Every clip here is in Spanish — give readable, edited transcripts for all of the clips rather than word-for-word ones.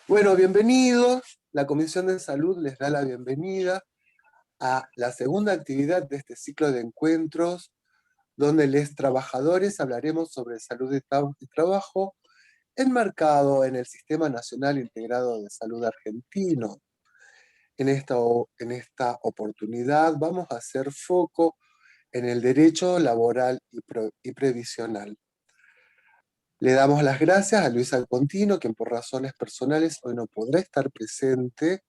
Bueno, bienvenidos. La Comisión de Salud les da la bienvenida a la segunda actividad de este ciclo de encuentros, donde les trabajadores hablaremos sobre salud y trabajo enmarcado en el Sistema Nacional Integrado de Salud argentino. En esta oportunidad vamos a hacer foco en el derecho laboral y previsional. Le damos las gracias a Luis Alpontino, quien por razones personales hoy no podrá estar presente,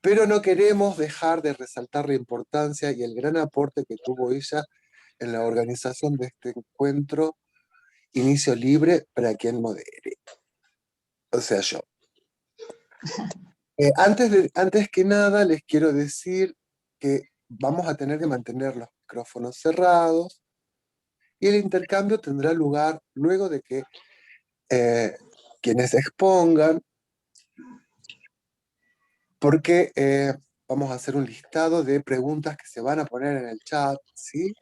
pero no queremos dejar de resaltar la importancia y el gran aporte que tuvo ella en la organización de este encuentro Inicio Libre para quien modere, o sea, yo. Antes que nada, les quiero decir que vamos a tener que mantener los micrófonos cerrados y el intercambio tendrá lugar luego de que quienes expongan, porque vamos a hacer un listado de preguntas que se van a poner en el chat, ¿sí?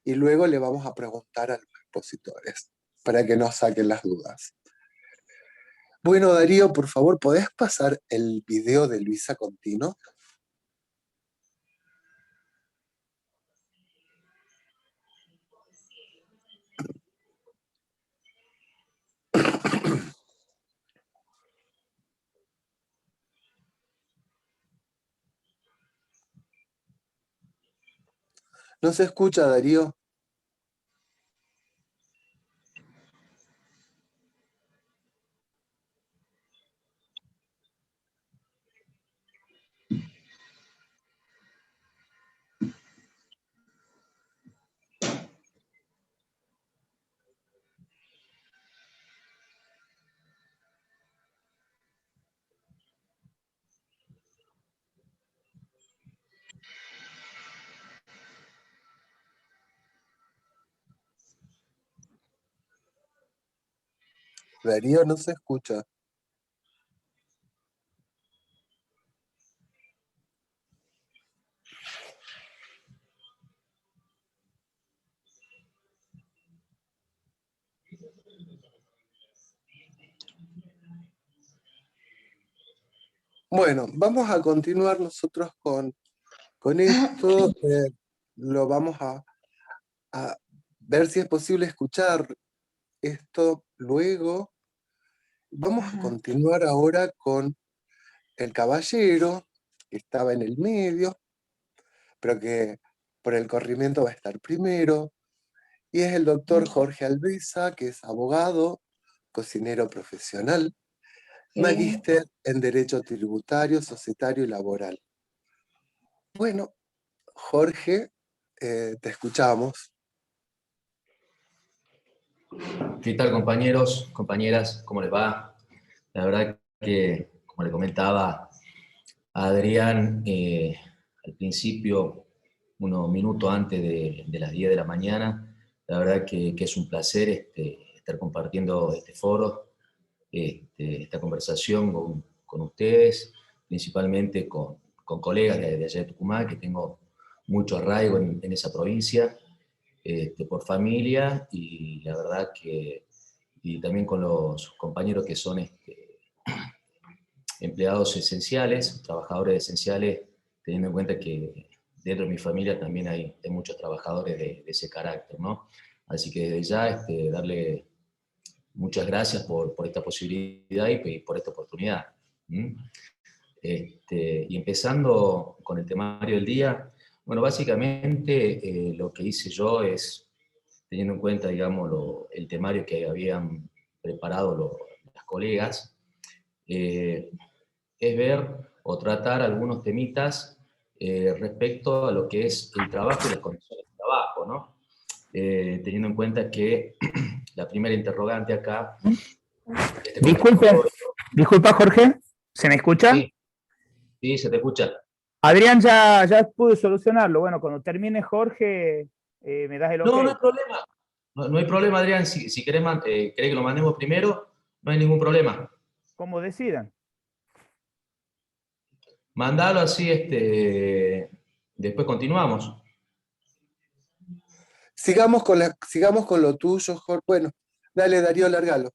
Y luego le vamos a preguntar a los expositores para que nos saquen las dudas. Bueno, Darío, por favor, ¿podés pasar el video de Luisa Contino? No se escucha, Darío. Darío, no se escucha. Bueno, vamos a continuar nosotros con esto. Lo vamos a ver si es posible escuchar esto luego. Vamos a continuar ahora con el caballero, que estaba en el medio, pero que por el corrimiento va a estar primero, y es el doctor Jorge Albiza, que es abogado, cocinero profesional, magíster en Derecho Tributario, Societario y Laboral. Bueno, Jorge, te escuchamos. ¿Qué tal, compañeros, compañeras? ¿Cómo les va? La verdad que, como le comentaba a Adrián, al principio, unos minutos antes de las 10 de la mañana, la verdad que es un placer estar compartiendo este foro, esta conversación con ustedes, principalmente con colegas de allá de Tucumán, que tengo mucho arraigo en esa provincia, por familia, y la verdad que y también con los compañeros que son empleados esenciales, trabajadores esenciales, teniendo en cuenta que dentro de mi familia también hay muchos trabajadores de ese carácter, ¿no? Así que desde ya darle muchas gracias por esta posibilidad y por esta oportunidad. Y empezando con el temario del día, bueno, básicamente lo que hice yo es, teniendo en cuenta, digamos, el temario que habían preparado las colegas, es ver o tratar algunos temitas respecto a lo que es el trabajo y las condiciones de trabajo, ¿no? Teniendo en cuenta que la primera interrogante acá... Disculpa Jorge, ¿se me escucha? Sí, sí, se te escucha. Adrián ya pude solucionarlo. Bueno, cuando termine Jorge, me das el ok. No, no hay problema. No hay problema, Adrián. Si querés, querés que lo mandemos primero, no hay ningún problema. Como decidan. Mandalo así, después continuamos. Sigamos con lo tuyo, Jorge. Bueno, dale, Darío, largalo.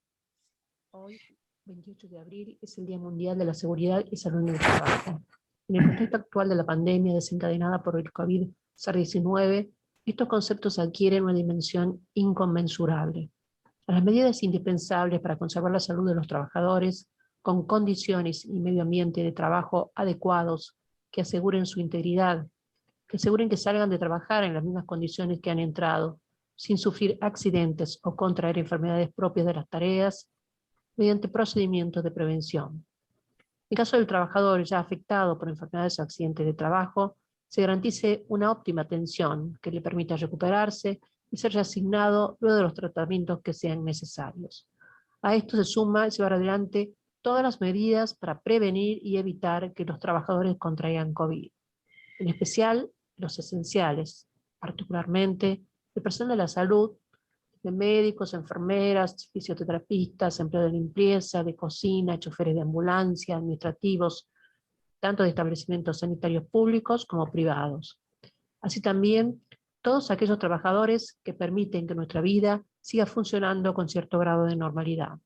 28 de abril es el Día Mundial de la Seguridad y Salud en el Trabajo. En el contexto actual de la pandemia desencadenada por el COVID-19, estos conceptos adquieren una dimensión inconmensurable. Las medidas indispensables para conservar la salud de los trabajadores, con condiciones y medio ambiente de trabajo adecuados que aseguren su integridad, que aseguren que salgan de trabajar en las mismas condiciones que han entrado, sin sufrir accidentes o contraer enfermedades propias de las tareas, mediante procedimientos de prevención. En caso del trabajador ya afectado por enfermedades o accidentes de trabajo, se garantice una óptima atención que le permita recuperarse y ser reasignado luego de los tratamientos que sean necesarios. A esto se suma llevar adelante todas las medidas para prevenir y evitar que los trabajadores contraigan COVID. En especial, los esenciales, particularmente el personal de la salud, de médicos, enfermeras, fisioterapistas, empleados de limpieza, de cocina, choferes de ambulancia, administrativos, tanto de establecimientos sanitarios públicos como privados. Así también, todos aquellos trabajadores que permiten que nuestra vida siga funcionando con cierto grado de normalidad.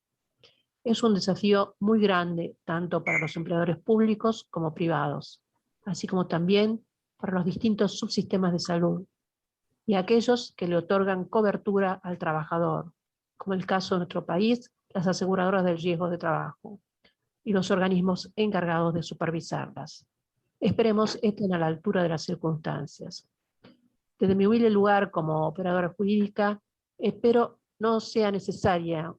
Es un desafío muy grande, tanto para los empleadores públicos como privados, así como también para los distintos subsistemas de salud, y aquellos que le otorgan cobertura al trabajador, como el caso de nuestro país, las aseguradoras del riesgo de trabajo, y los organismos encargados de supervisarlas. Esperemos estén a la altura de las circunstancias. Desde mi humilde lugar como operadora jurídica, espero no sea necesaria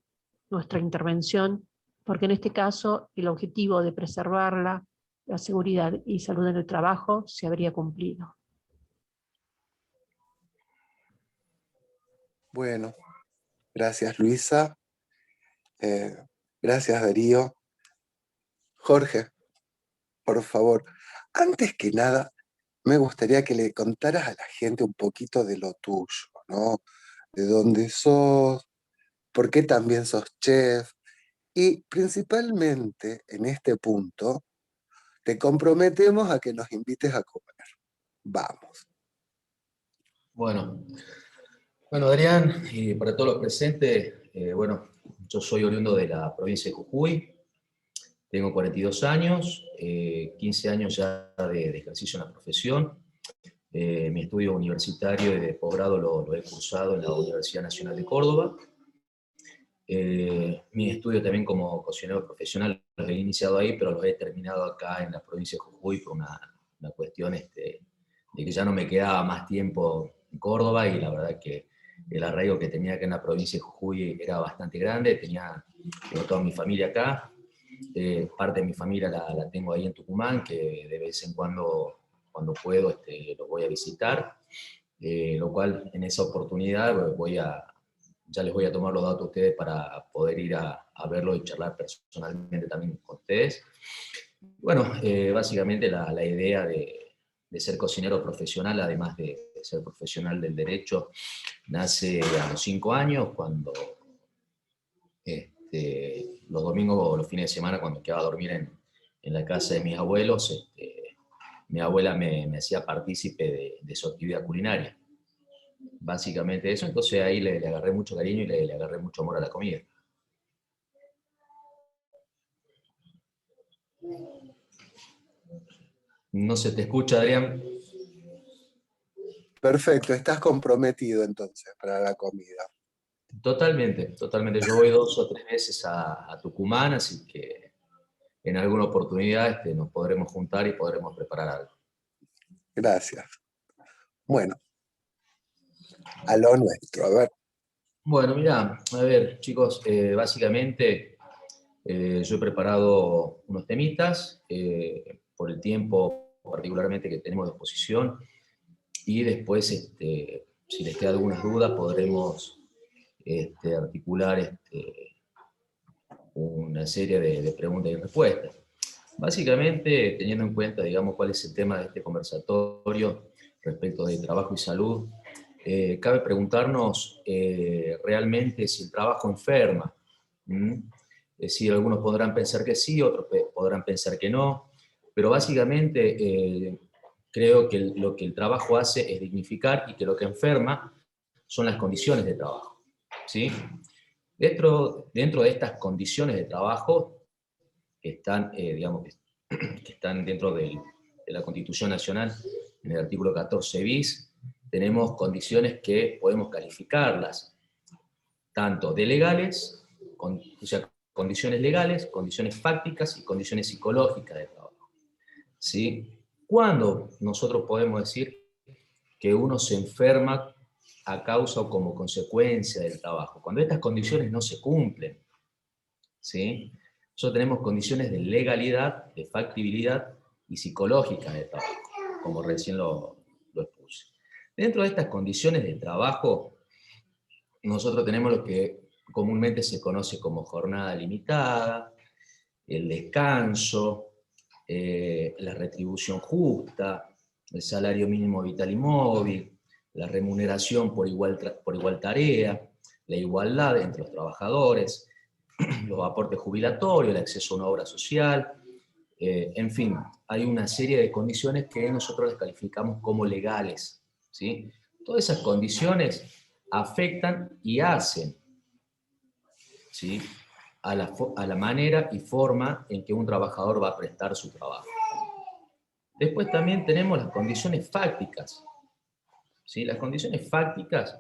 nuestra intervención, porque en este caso el objetivo de preservar la seguridad y salud en el trabajo se habría cumplido. Bueno, gracias Luisa, gracias Darío. Jorge, por favor, antes que nada, me gustaría que le contaras a la gente un poquito de lo tuyo, ¿no? De dónde sos, por qué también sos chef, y principalmente en este punto, te comprometemos a que nos invites a comer. Vamos. Bueno, Adrián, y para todos los presentes, bueno, yo soy oriundo de la provincia de Jujuy, tengo 42 años, 15 años ya de ejercicio en la profesión. Mi estudio universitario y de posgrado lo he cursado en la Universidad Nacional de Córdoba. Mi estudio también como cocinero profesional los he iniciado ahí, pero los he terminado acá en la provincia de Jujuy por una cuestión de que ya no me quedaba más tiempo en Córdoba, y la verdad que el arraigo que tenía acá en la provincia de Jujuy era bastante grande. Tengo toda mi familia acá, parte de mi familia la tengo ahí en Tucumán, que de vez en cuando puedo los voy a visitar, lo cual en esa oportunidad ya les voy a tomar los datos a ustedes para poder ir a verlo y charlar personalmente también con ustedes. Bueno, básicamente la idea de ser cocinero profesional, además de ser profesional del derecho, nace a los 5 años, cuando los domingos o los fines de semana, cuando quedaba a dormir en la casa de mis abuelos, mi abuela me hacía partícipe de su actividad culinaria. Básicamente eso, entonces ahí le agarré mucho cariño y le agarré mucho amor a la comida. No se te escucha, Adrián. Perfecto, estás comprometido entonces para la comida. Totalmente. Yo voy 2 o 3 veces a Tucumán, así que en alguna oportunidad nos podremos juntar y podremos preparar algo. Gracias. Bueno, a lo nuestro, a ver. Bueno, mira, a ver, chicos, básicamente yo he preparado unos temitas por el tiempo particularmente que tenemos de exposición, y después, si les queda algunas dudas, podremos articular una serie de preguntas y respuestas. Básicamente, teniendo en cuenta, digamos, cuál es el tema de este conversatorio respecto de trabajo y salud, cabe preguntarnos realmente si el trabajo enferma. Es decir, algunos podrán pensar que sí, otros podrán pensar que no, pero básicamente creo que lo que el trabajo hace es dignificar, y que lo que enferma son las condiciones de trabajo, ¿sí? Dentro de estas condiciones de trabajo están, digamos, que están dentro de la Constitución Nacional, en el artículo 14 bis, tenemos condiciones que podemos calificarlas, tanto de legales, o sea, condiciones legales, condiciones fácticas y condiciones psicológicas de trabajo. ¿Sí? ¿Cuándo nosotros podemos decir que uno se enferma a causa o como consecuencia del trabajo? Cuando estas condiciones no se cumplen. ¿Sí? Nosotros tenemos condiciones de legalidad, de factibilidad y psicológica de trabajo, como recién lo expuse. Dentro de estas condiciones de trabajo, nosotros tenemos lo que comúnmente se conoce como jornada limitada, el descanso, la retribución justa, el salario mínimo vital y móvil, la remuneración por igual tarea, la igualdad entre los trabajadores, los aportes jubilatorios, el acceso a una obra social, en fin, hay una serie de condiciones que nosotros las calificamos como legales, ¿sí? Todas esas condiciones afectan y hacen, ¿sí?, a la manera y forma en que un trabajador va a prestar su trabajo. Después también tenemos las condiciones fácticas, ¿sí? Las condiciones fácticas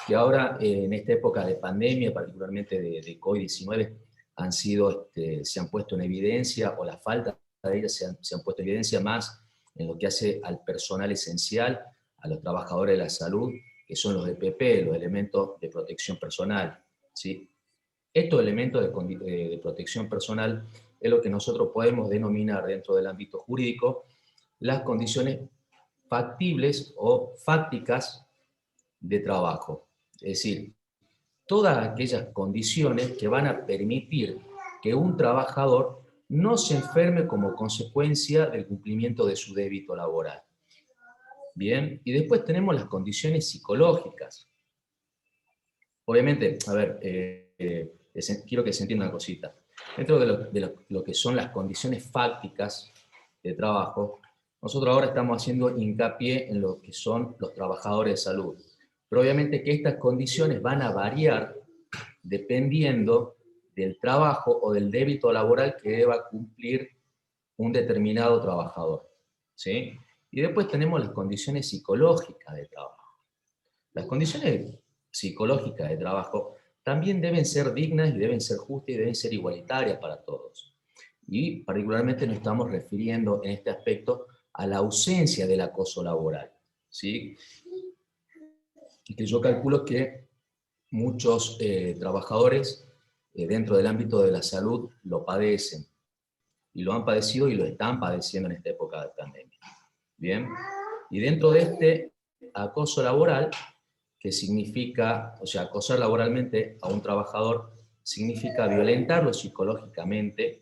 que ahora en esta época de pandemia, particularmente de COVID-19, se han puesto en evidencia, o la falta de ellas se han puesto en evidencia más en lo que hace al personal esencial, a los trabajadores de la salud, que son los EPP, los elementos de protección personal, ¿sí? Estos elementos de protección personal es lo que nosotros podemos denominar dentro del ámbito jurídico las condiciones factibles o fácticas de trabajo. Es decir, todas aquellas condiciones que van a permitir que un trabajador no se enferme como consecuencia del cumplimiento de su débito laboral. Bien, y después tenemos las condiciones psicológicas. Obviamente, a ver, quiero que se entienda una cosita. Dentro de lo que son las condiciones fácticas de trabajo, nosotros ahora estamos haciendo hincapié en lo que son los trabajadores de salud. Pero obviamente que estas condiciones van a variar dependiendo del trabajo o del débito laboral que deba cumplir un determinado trabajador, ¿sí? Y después tenemos las condiciones psicológicas de trabajo. Las condiciones psicológicas de trabajo también deben ser dignas y deben ser justas y deben ser igualitarias para todos. Y particularmente nos estamos refiriendo en este aspecto a la ausencia del acoso laboral, ¿sí? Y que yo calculo que muchos trabajadores dentro del ámbito de la salud lo padecen, y lo han padecido y lo están padeciendo en esta época de pandemia. Bien, y dentro de este acoso laboral, que significa, o sea, acosar laboralmente a un trabajador significa violentarlo psicológicamente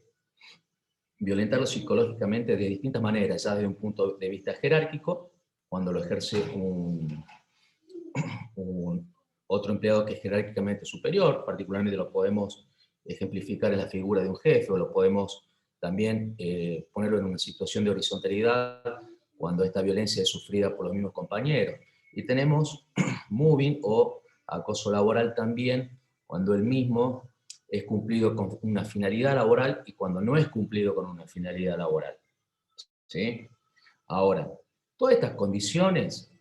de distintas maneras, ya desde un punto de vista jerárquico, cuando lo ejerce otro empleado que es jerárquicamente superior, particularmente lo podemos ejemplificar en la figura de un jefe, o lo podemos también ponerlo en una situación de horizontalidad, cuando esta violencia es sufrida por los mismos compañeros. Y tenemos moving o acoso laboral también, cuando el mismo es cumplido con una finalidad laboral y cuando no es cumplido con una finalidad laboral, ¿sí? Ahora, todas estas condiciones,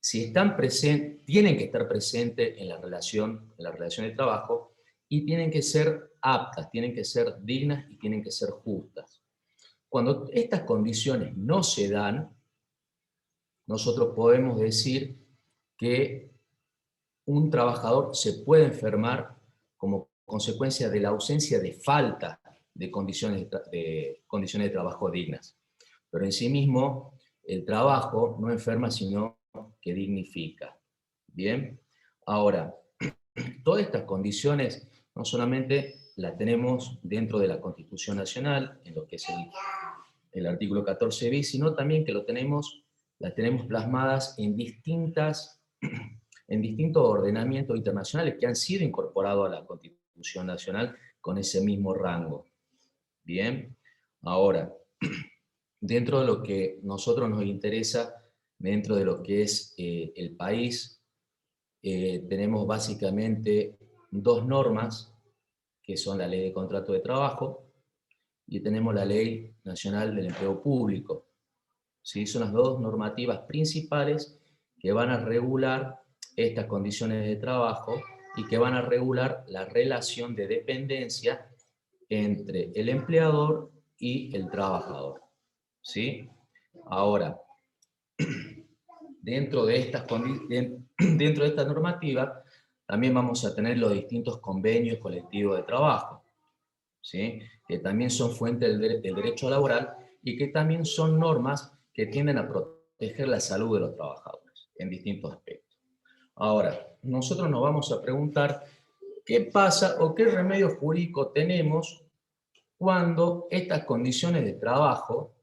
si están presentes, tienen que estar presentes en la relación de trabajo, y tienen que ser aptas, tienen que ser dignas y tienen que ser justas. Cuando estas condiciones no se dan, nosotros podemos decir que un trabajador se puede enfermar como consecuencia de la ausencia de falta de condiciones de trabajo dignas. Pero en sí mismo, el trabajo no enferma, sino que dignifica. Bien, ahora, todas estas condiciones no solamente las tenemos dentro de la Constitución Nacional, en lo que es el artículo 14 bis, sino también que las tenemos plasmadas en distintos ordenamientos internacionales que han sido incorporados a la Constitución Nacional con ese mismo rango. Bien, ahora, dentro de lo que a nosotros nos interesa, dentro de lo que es el país, tenemos básicamente dos normas que son la Ley de Contrato de Trabajo, y tenemos la Ley Nacional del Empleo Público. ¿Sí? Son las dos normativas principales que van a regular estas condiciones de trabajo y que van a regular la relación de dependencia entre el empleador y el trabajador. ¿Sí? Ahora, dentro de esta normativa, también vamos a tener los distintos convenios colectivos de trabajo, ¿sí? Que también son fuente del derecho laboral y que también son normas que tienden a proteger la salud de los trabajadores en distintos aspectos. Ahora, nosotros nos vamos a preguntar qué pasa o qué remedio jurídico tenemos cuando estas condiciones de trabajo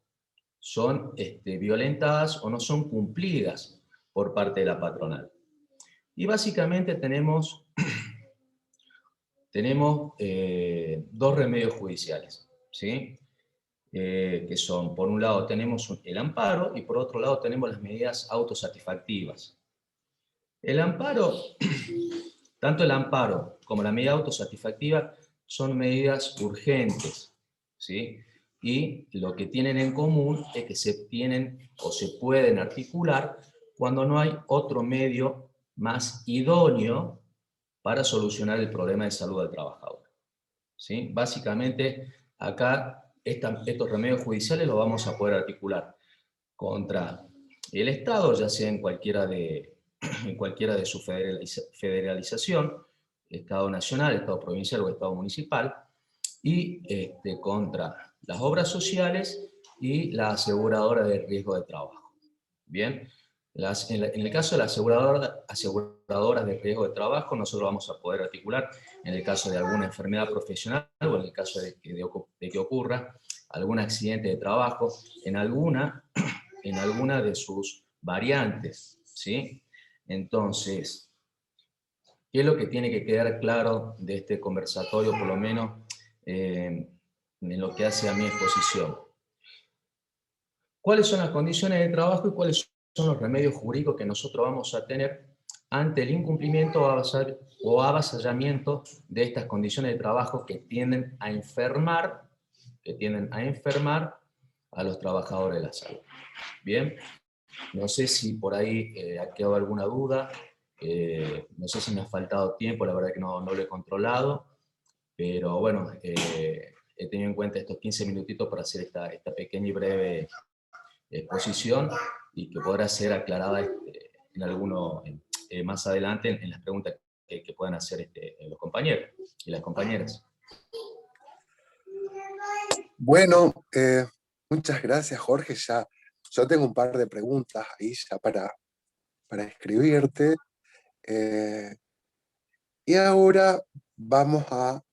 son violentadas o no son cumplidas por parte de la patronal. Y básicamente tenemos dos remedios judiciales, ¿sí? Que son, por un lado tenemos el amparo y por otro lado tenemos las medidas autosatisfactivas. El amparo, tanto el amparo como la medida autosatisfactiva son medidas urgentes, ¿sí? Y lo que tienen en común es que se tienen o se pueden articular cuando no hay otro medio más idóneo para solucionar el problema de salud del trabajador. ¿Sí? Básicamente, acá estos remedios judiciales los vamos a poder articular contra el Estado, ya sea en cualquiera de su federalización, Estado nacional, Estado provincial o Estado municipal, y contra las obras sociales y la aseguradora de riesgo de trabajo. Bien, en el caso de las aseguradoras de riesgo de trabajo, nosotros vamos a poder articular en el caso de alguna enfermedad profesional o en el caso de que ocurra algún accidente de trabajo en alguna de sus variantes, ¿sí? Entonces, ¿qué es lo que tiene que quedar claro de este conversatorio, por lo menos en lo que hace a mi exposición? ¿Cuáles son las condiciones de trabajo y cuáles son los remedios jurídicos que nosotros vamos a tener ante el incumplimiento o avasallamiento de estas condiciones de trabajo que tienden a enfermar a los trabajadores de la salud? Bien, no sé si por ahí ha quedado alguna duda, no sé si me ha faltado tiempo, la verdad que no lo he controlado, pero bueno, he tenido en cuenta estos 15 minutitos para hacer esta pequeña y breve exposición y que podrá ser aclarada más adelante en las preguntas que puedan hacer los compañeros y las compañeras. Bueno, muchas gracias, Jorge. Yo tengo un par de preguntas ahí ya para escribirte. Y ahora vamos a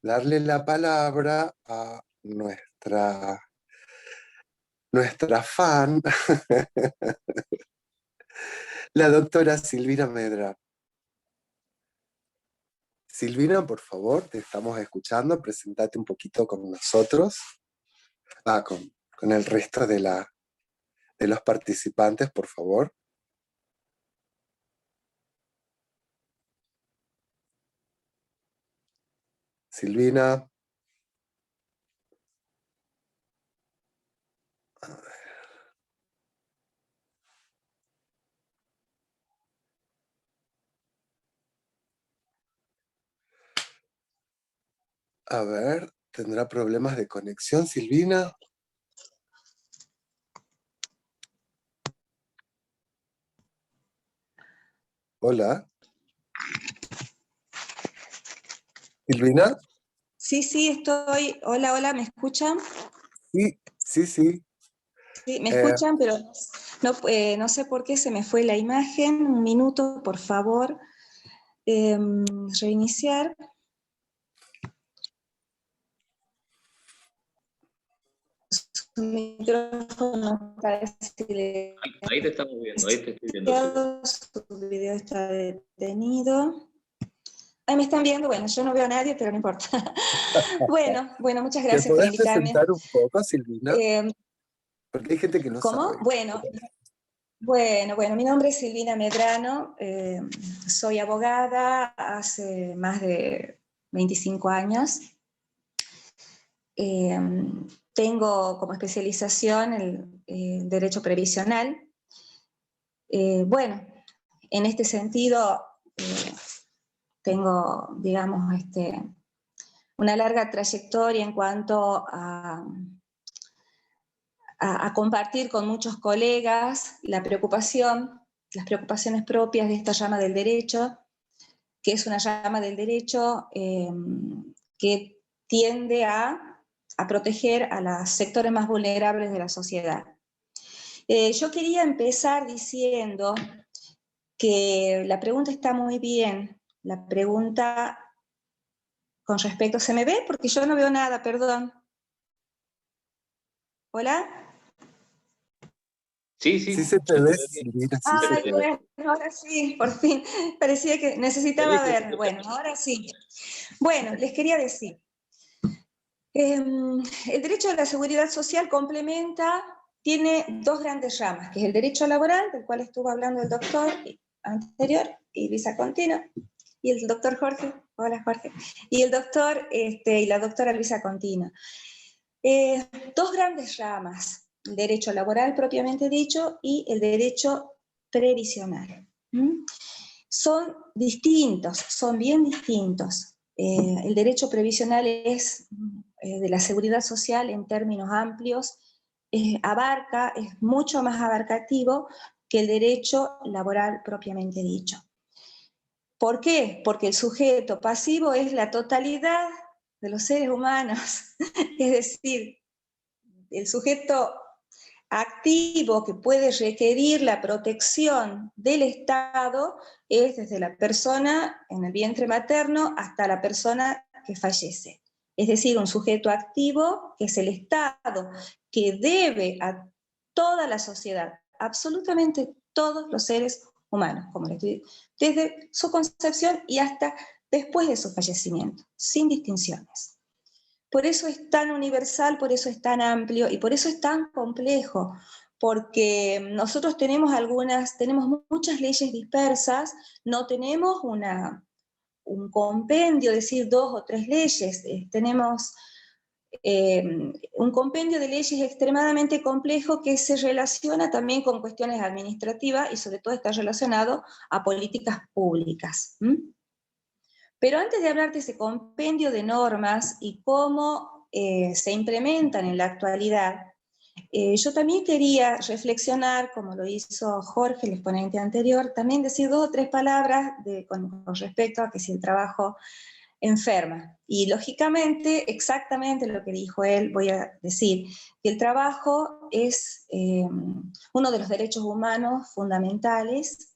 darle la palabra a nuestra fan, la doctora Silvina Medrano. Silvina, por favor, te estamos escuchando. Presentate un poquito con nosotros, con el resto de los participantes, por favor. Silvina. A ver, ¿tendrá problemas de conexión, Silvina? Hola. ¿Silvina? Sí, estoy. Hola, ¿me escuchan? Sí. Sí, me escuchan, pero no sé por qué se me fue la imagen. Un minuto, por favor. Reiniciar. Su micrófono Ahí te estamos viendo, ahí te estoy viendo. Su video está detenido. Ahí me están viendo, bueno, yo no veo a nadie, pero no importa. Bueno, muchas gracias por invitarme. ¿Te podés presentar un poco, Silvina? Porque hay gente que no ¿Cómo? sabe. Bueno, mi nombre es Silvina Medrano, soy abogada, hace más de 25 años. Tengo como especialización el derecho previsional. Bueno, en este sentido tengo, digamos, una larga trayectoria en cuanto a compartir con muchos colegas las preocupaciones propias de esta rama del derecho, que es una rama del derecho que tiende a proteger a los sectores más vulnerables de la sociedad. Yo quería empezar diciendo que la pregunta está muy bien, la pregunta con respecto, ¿se me ve? Porque yo no veo nada, perdón. ¿Hola? Sí, Sí se te ve, Silvina, sí se Ay, te ve. bueno, ahora sí, por fin. Parecía que necesitaba ver. Bueno, ahora sí. Bueno, les quería decir. El derecho a la seguridad social tiene dos grandes ramas, que es el derecho laboral, del cual estuvo hablando el doctor anterior, y Luisa Contino, y el doctor Jorge, hola Jorge, y el doctor y la doctora Luisa Contino. Dos grandes ramas, el derecho laboral propiamente dicho y el derecho previsional. Son distintos, son bien distintos. El derecho previsional es de la seguridad social en términos amplios, es mucho más abarcativo que el derecho laboral propiamente dicho. ¿Por qué? Porque el sujeto pasivo es la totalidad de los seres humanos, es decir, el sujeto activo que puede requerir la protección del Estado es desde la persona en el vientre materno hasta la persona que fallece. Es decir, un sujeto activo que es el Estado, que debe a toda la sociedad, absolutamente todos los seres humanos, como les digo, desde su concepción y hasta después de su fallecimiento, sin distinciones. Por eso es tan universal, por eso es tan amplio y por eso es tan complejo, porque nosotros tenemos muchas leyes dispersas, no tenemos un compendio, es decir, 2 o 3 leyes, tenemos un compendio de leyes extremadamente complejo que se relaciona también con cuestiones administrativas y sobre todo está relacionado a políticas públicas. Pero antes de hablar de ese compendio de normas y cómo se implementan en la actualidad, yo también quería reflexionar, como lo hizo Jorge, el exponente anterior, también decir 2 o 3 palabras con respecto a que si el trabajo enferma. Y lógicamente, exactamente lo que dijo él, voy a decir, que el trabajo es uno de los derechos humanos fundamentales.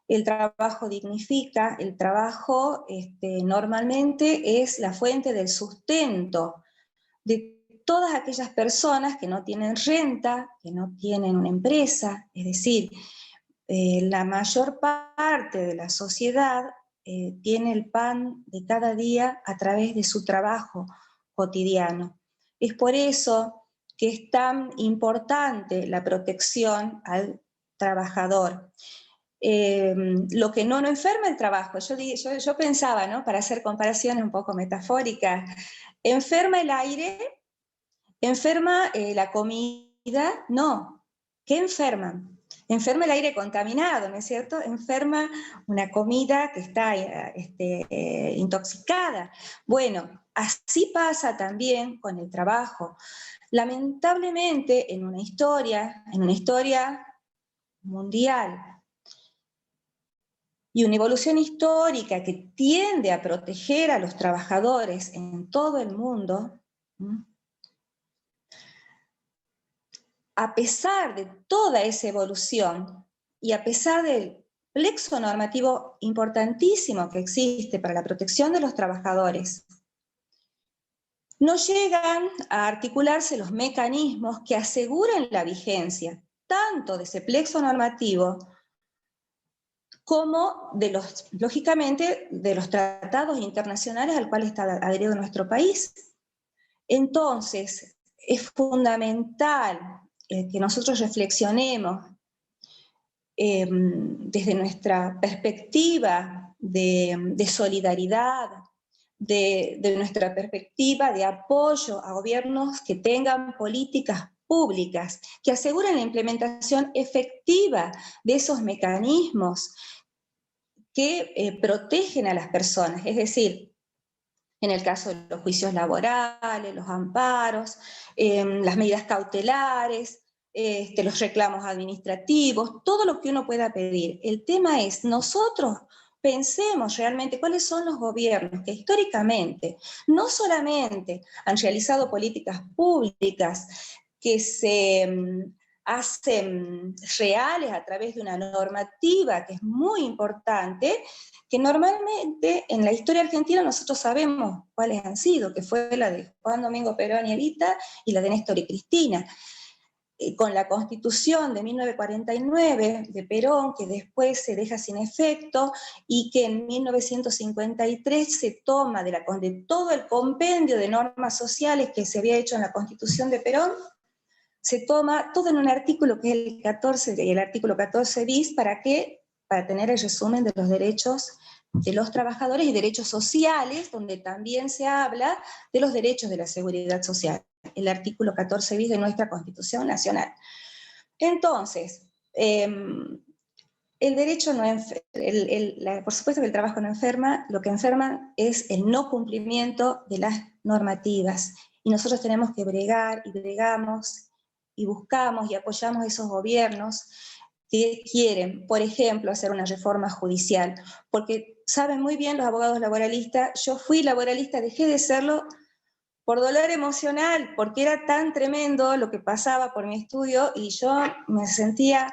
El trabajo dignifica, el trabajo normalmente es la fuente del sustento de todas aquellas personas que no tienen renta, que no tienen una empresa, es decir, la mayor parte de la sociedad tiene el pan de cada día a través de su trabajo cotidiano. Es por eso que es tan importante la protección al trabajador. Lo que no enferma el trabajo, yo pensaba, ¿no? Para hacer comparaciones un poco metafóricas, ¿enferma el aire? ¿Enferma la comida? No. ¿Qué enferman? Enferma el aire contaminado, ¿no es cierto? Enferma una comida que está intoxicada. Bueno, así pasa también con el trabajo. Lamentablemente, en una historia mundial, y una evolución histórica que tiende a proteger a los trabajadores en todo el mundo, a pesar de toda esa evolución y a pesar del plexo normativo importantísimo que existe para la protección de los trabajadores, no llegan a articularse los mecanismos que aseguran la vigencia tanto de ese plexo normativo como lógicamente, de los tratados internacionales al cual está adherido nuestro país. Entonces, es fundamental que nosotros reflexionemos desde nuestra perspectiva de solidaridad, de nuestra perspectiva de apoyo a gobiernos que tengan políticas públicas, que aseguren la implementación efectiva de esos mecanismos que protegen a las personas, es decir, en el caso de los juicios laborales, los amparos, las medidas cautelares, los reclamos administrativos, todo lo que uno pueda pedir. El tema es, nosotros pensemos realmente cuáles son los gobiernos que históricamente no solamente han realizado políticas públicas que se hacen reales a través de una normativa que es muy importante, que normalmente en la historia argentina nosotros sabemos cuáles han sido, que fue la de Juan Domingo Perón y Evita y la de Néstor y Cristina. Con la Constitución de 1949 de Perón, que después se deja sin efecto, y que en 1953 se toma de todo el compendio de normas sociales que se había hecho en la Constitución de Perón, se toma todo en un artículo que es el 14, el artículo 14 bis, ¿para qué? Para tener el resumen de los derechos de los trabajadores y derechos sociales, donde también se habla de los derechos de la seguridad social, el artículo 14 bis de nuestra Constitución Nacional. Entonces, el derecho no por supuesto que el trabajo no enferma, lo que enferma es el no cumplimiento de las normativas, y nosotros tenemos que bregar, y bregamos, y buscamos y apoyamos a esos gobiernos que quieren, por ejemplo, hacer una reforma judicial, porque saben muy bien los abogados laboralistas, yo fui laboralista, dejé de serlo por dolor emocional, porque era tan tremendo lo que pasaba por mi estudio, y yo me sentía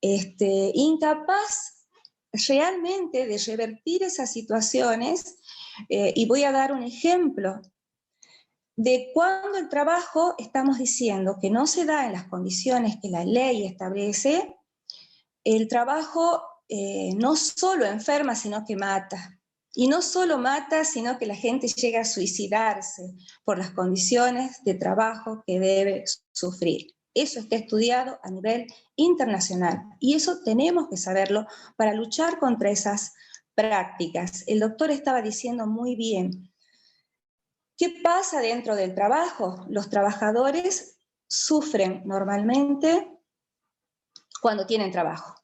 incapaz realmente de revertir esas situaciones, y voy a dar un ejemplo de cuando el trabajo estamos diciendo que no se da en las condiciones que la ley establece. El trabajo no solo enferma, sino que mata. Y no solo mata, sino que la gente llega a suicidarse por las condiciones de trabajo que debe sufrir. Eso está estudiado a nivel internacional. Y eso tenemos que saberlo para luchar contra esas prácticas. El doctor estaba diciendo muy bien, ¿qué pasa dentro del trabajo? Los trabajadores sufren normalmente cuando tienen trabajo.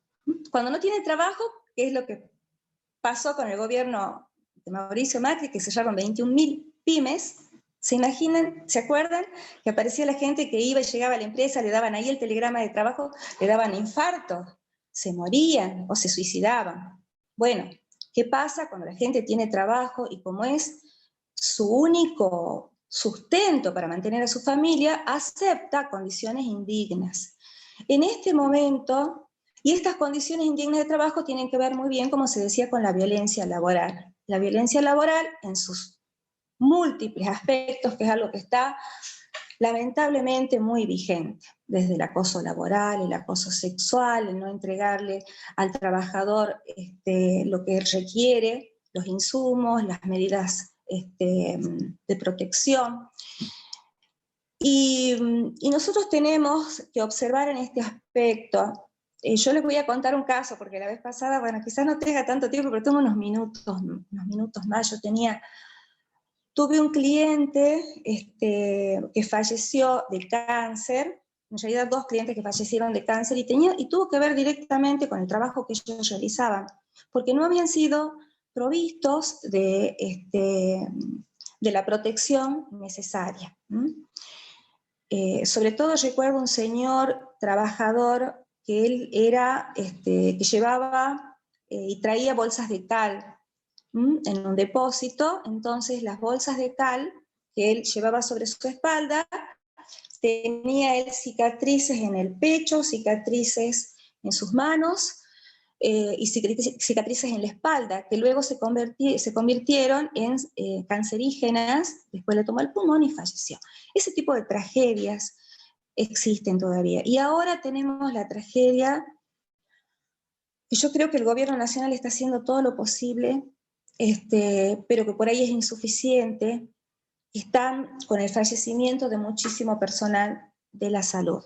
Cuando no tienen trabajo, ¿qué es lo que pasó con el gobierno de Mauricio Macri, que cerraron 21.000 pymes? ¿Se imaginan, se acuerdan? Que aparecía la gente que iba y llegaba a la empresa, le daban ahí el telegrama de trabajo, le daban infarto, se morían o se suicidaban. Bueno, ¿qué pasa cuando la gente tiene trabajo y como es su único sustento para mantener a su familia, acepta condiciones indignas? En este momento, y estas condiciones indignas de trabajo tienen que ver muy bien, como se decía, con la violencia laboral. La violencia laboral en sus múltiples aspectos, que es algo que está lamentablemente muy vigente, desde el acoso laboral, el acoso sexual, el no entregarle al trabajador lo que él requiere, los insumos, las medidas de protección. Y nosotros tenemos que observar en este aspecto. Yo les voy a contar un caso, porque la vez pasada, bueno, quizás no tenga tanto tiempo, pero tengo unos minutos más. Tuve un cliente que falleció de cáncer, en realidad 2 clientes que fallecieron de cáncer, y tuvo que ver directamente con el trabajo que ellos realizaban, porque no habían sido provistos de la protección necesaria. Sobre todo recuerdo un señor trabajador que él era, que llevaba y traía bolsas de cal en un depósito. Entonces las bolsas de cal que él llevaba sobre su espalda, tenía él cicatrices en el pecho, cicatrices en sus manos, y cicatrices en la espalda, que luego se convirtieron en cancerígenas. Después le tomó el pulmón y falleció. Ese tipo de tragedias existen todavía. Y ahora tenemos la tragedia, que yo creo que el gobierno nacional está haciendo todo lo posible, pero que por ahí es insuficiente. Están con el fallecimiento de muchísimo personal de la salud.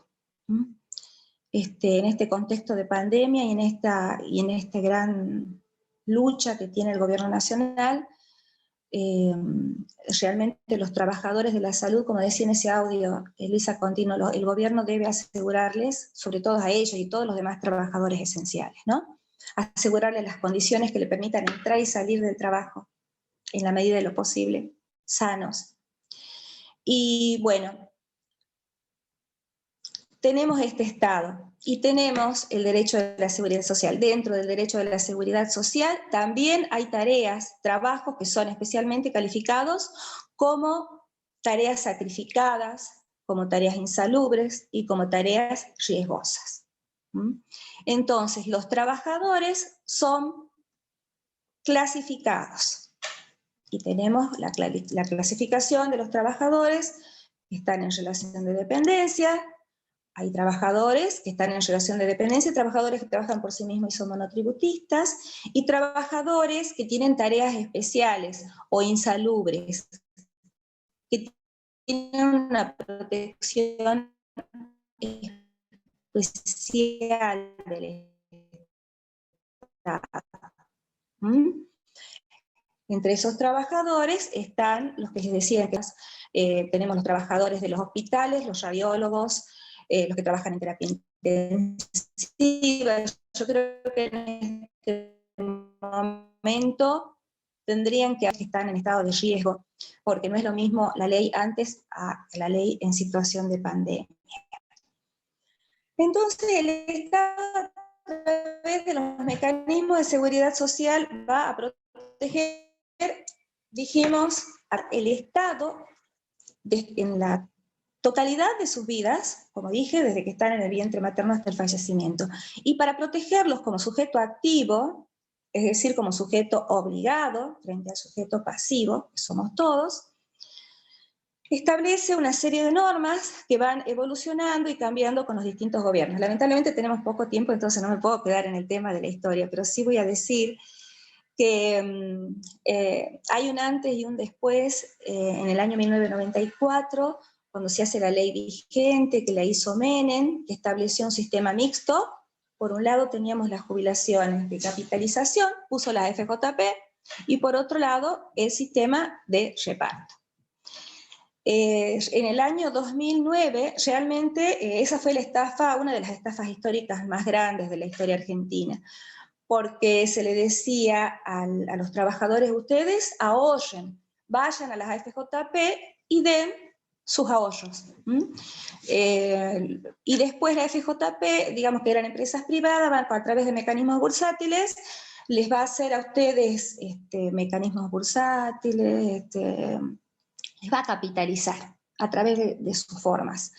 En este contexto de pandemia y en esta gran lucha que tiene el gobierno nacional, realmente los trabajadores de la salud, como decía en ese audio Luisa Contino, el gobierno debe asegurarles, sobre todo a ellos y todos los demás trabajadores esenciales, ¿no? Asegurarles las condiciones que le permitan entrar y salir del trabajo, en la medida de lo posible, sanos. Y bueno, tenemos este Estado y tenemos el derecho de la seguridad social. Dentro del derecho de la seguridad social también hay tareas, trabajos que son especialmente calificados como tareas sacrificadas, como tareas insalubres y como tareas riesgosas. Entonces, los trabajadores son clasificados y tenemos la clasificación de los trabajadores que están en relación de dependencia. Hay trabajadores que están en relación de dependencia, trabajadores que trabajan por sí mismos y son monotributistas, y trabajadores que tienen tareas especiales o insalubres, que tienen una protección especial del Estado. Entre esos trabajadores están los que les decía que tenemos los trabajadores de los hospitales, los radiólogos, los que trabajan en terapia intensiva. Yo creo que en este momento tendrían que estar en estado de riesgo, porque no es lo mismo la ley antes a la ley en situación de pandemia. Entonces el Estado, a través de los mecanismos de seguridad social, va a proteger, dijimos, el Estado en la totalidad de sus vidas, como dije, desde que están en el vientre materno hasta el fallecimiento. Y para protegerlos como sujeto activo, es decir, como sujeto obligado, frente al sujeto pasivo, que somos todos, establece una serie de normas que van evolucionando y cambiando con los distintos gobiernos. Lamentablemente tenemos poco tiempo, entonces no me puedo quedar en el tema de la historia, pero sí voy a decir que hay un antes y un después en el año 1994, cuando se hace la ley vigente, que la hizo Menem, que estableció un sistema mixto. Por un lado teníamos las jubilaciones de capitalización, puso la FJP, y por otro lado el sistema de reparto. En el año 2009, realmente esa fue la estafa, una de las estafas históricas más grandes de la historia argentina, porque se le decía a los trabajadores: ustedes ahorren, vayan a las AFJP y den sus ahorros. Y después la FJP, digamos que eran empresas privadas, van a través de mecanismos bursátiles, les va a hacer a ustedes mecanismos bursátiles, les va a capitalizar a través de sus formas.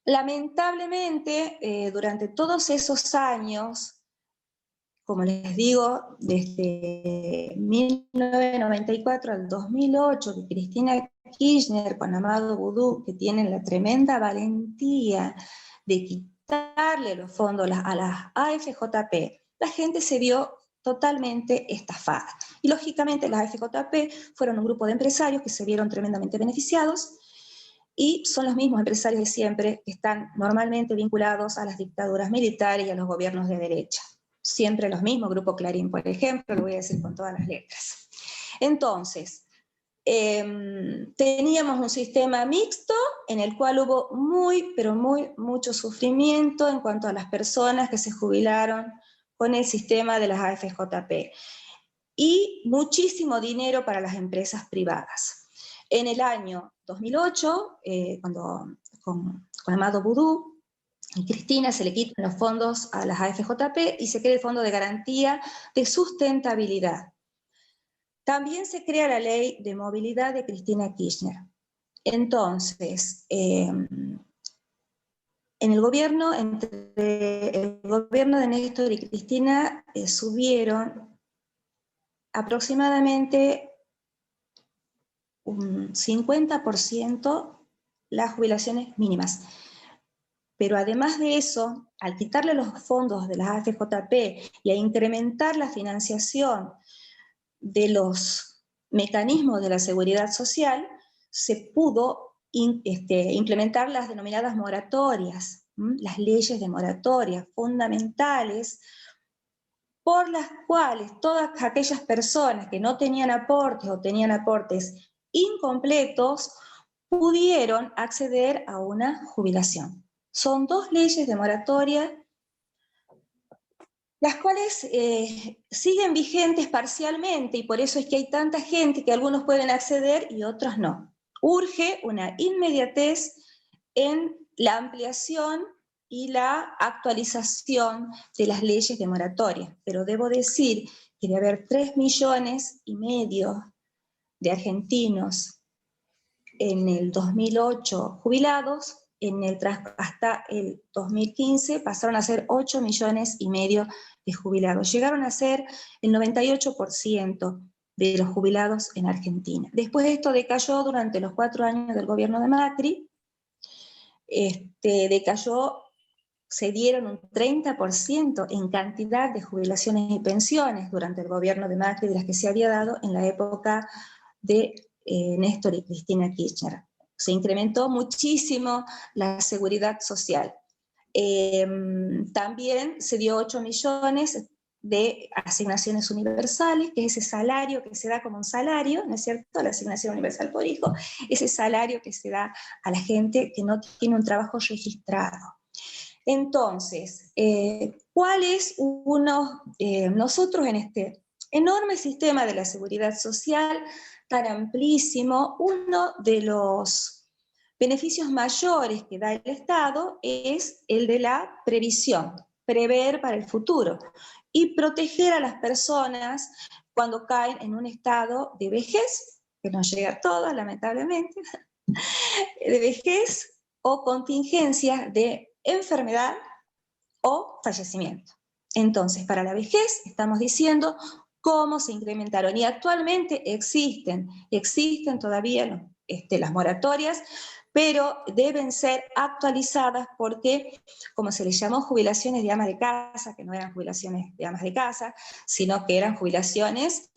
Lamentablemente, durante todos esos años, como les digo, desde 1994 al 2008, que Cristina Kirchner con Amado Boudou, que tienen la tremenda valentía de quitarle los fondos a las AFJP, la gente se vio totalmente estafada. Y lógicamente las AFJP fueron un grupo de empresarios que se vieron tremendamente beneficiados, y son los mismos empresarios de siempre que están normalmente vinculados a las dictaduras militares y a los gobiernos de derecha. Siempre los mismos, Grupo Clarín, por ejemplo, lo voy a decir con todas las letras. Entonces, teníamos un sistema mixto en el cual hubo mucho sufrimiento en cuanto a las personas que se jubilaron con el sistema de las AFJP, y muchísimo dinero para las empresas privadas. En el año 2008, con Amado Boudou y Cristina, se le quitan los fondos a las AFJP y se crea el Fondo de Garantía de Sustentabilidad. También se crea la Ley de Movilidad de Cristina Kirchner. Entonces, en el gobierno, entre el gobierno de Néstor y Cristina, subieron aproximadamente un 50% las jubilaciones mínimas. Pero además de eso, al quitarle los fondos de las AFJP y a incrementar la financiación de los mecanismos de la seguridad social, se pudo implementar las denominadas moratorias, las leyes de moratoria, fundamentales, por las cuales todas aquellas personas que no tenían aportes o tenían aportes incompletos pudieron acceder a una jubilación. Son 2 leyes de moratoria, las cuales siguen vigentes parcialmente, y por eso es que hay tanta gente que algunos pueden acceder y otros no. Urge una inmediatez en la ampliación y la actualización de las leyes de moratoria, pero debo decir que de haber 3,5 millones de argentinos en el 2008 jubilados, hasta el 2015 pasaron a ser 8,5 millones de jubilados. Llegaron a ser el 98% de los jubilados en Argentina. Después esto decayó durante los 4 años del gobierno de Macri, se dieron un 30% en cantidad de jubilaciones y pensiones durante el gobierno de Macri de las que se había dado en la época de Néstor y Cristina Kirchner. Se incrementó muchísimo la seguridad social. También se dio 8 millones de asignaciones universales, que es ese salario que se da como un salario, ¿no es cierto?, la asignación universal por hijo, ese salario que se da a la gente que no tiene un trabajo registrado. Entonces, ¿cuál es nosotros en este enorme sistema de la seguridad social tan amplísimo, uno de los beneficios mayores que da el Estado es el de la previsión, prever para el futuro y proteger a las personas cuando caen en un estado de vejez, que nos llega a todos lamentablemente, de vejez o contingencias de enfermedad o fallecimiento. Entonces, para la vejez estamos diciendo cómo se incrementaron, y actualmente existen todavía las moratorias, pero deben ser actualizadas porque, como se les llamó jubilaciones de amas de casa, que no eran jubilaciones de amas de casa, sino que eran jubilaciones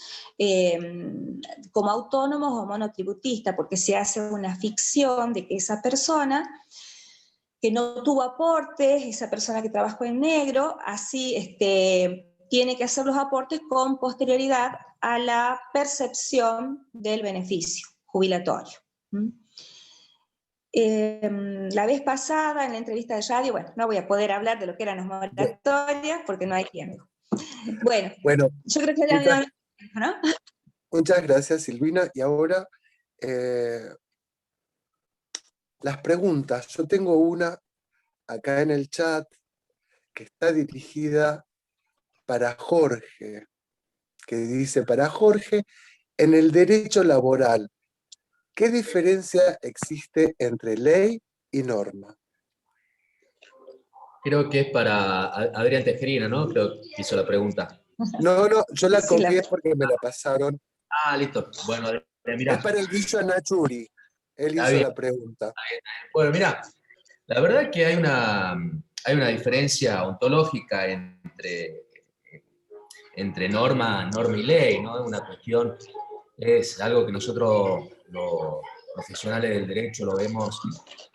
como autónomos o monotributistas, porque se hace una ficción de que esa persona que no tuvo aportes, esa persona que trabajó en negro, así tiene que hacer los aportes con posterioridad a la percepción del beneficio jubilatorio. La vez pasada, en la entrevista de radio, bueno, no voy a poder hablar de lo que eran las moratorias porque no hay tiempo. Bueno, yo creo que ya ¿no? Muchas gracias, Silvina. Y ahora, las preguntas. Yo tengo una acá en el chat que está dirigida para Jorge, que dice, para Jorge, en el derecho laboral, ¿qué diferencia existe entre ley y norma? Creo que es para Adrián Tejerina, ¿no? Creo que hizo la pregunta. No, yo la Sí, copié porque me la pasaron. Ah, listo. Bueno, Adrián, mirá. Es para el Guillo Nachuri. Él hizo la pregunta. Bueno, mirá, la verdad que hay una diferencia ontológica entre norma y ley, ¿no? Una cuestión, es algo que nosotros, los profesionales del derecho, lo vemos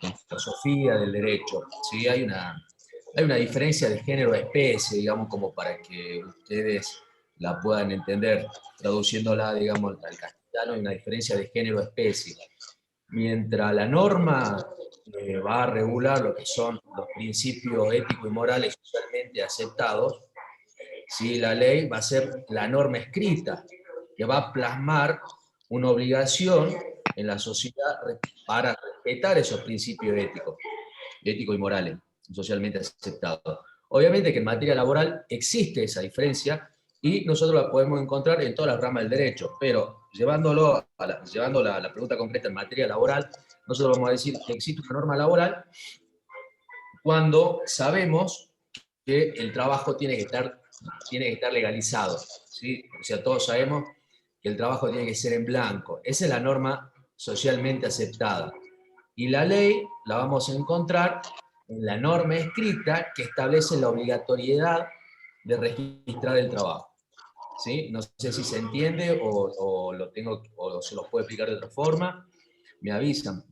en filosofía del derecho, ¿sí? Hay una diferencia de género-especie, digamos, como para que ustedes la puedan entender, traduciéndola, digamos, al castellano, hay una diferencia de género-especie. Mientras la norma va a regular lo que son los principios éticos y morales socialmente aceptados, ¿sí? La ley va a ser la norma escrita, que va a plasmar una obligación en la sociedad para respetar esos principios éticos y morales socialmente aceptados. Obviamente que en materia laboral existe esa diferencia y nosotros la podemos encontrar en todas las ramas del derecho, pero llevando la pregunta concreta en materia laboral, nosotros vamos a decir que existe una norma laboral cuando sabemos que el trabajo tiene que estar legalizado, ¿sí? O sea, todos sabemos que el trabajo tiene que ser en blanco. Esa es la norma socialmente aceptada. Y la ley la vamos a encontrar en la norma escrita que establece la obligatoriedad de registrar el trabajo. ¿Sí? No sé si se entiende o se lo puedo explicar de otra forma. Me avisan.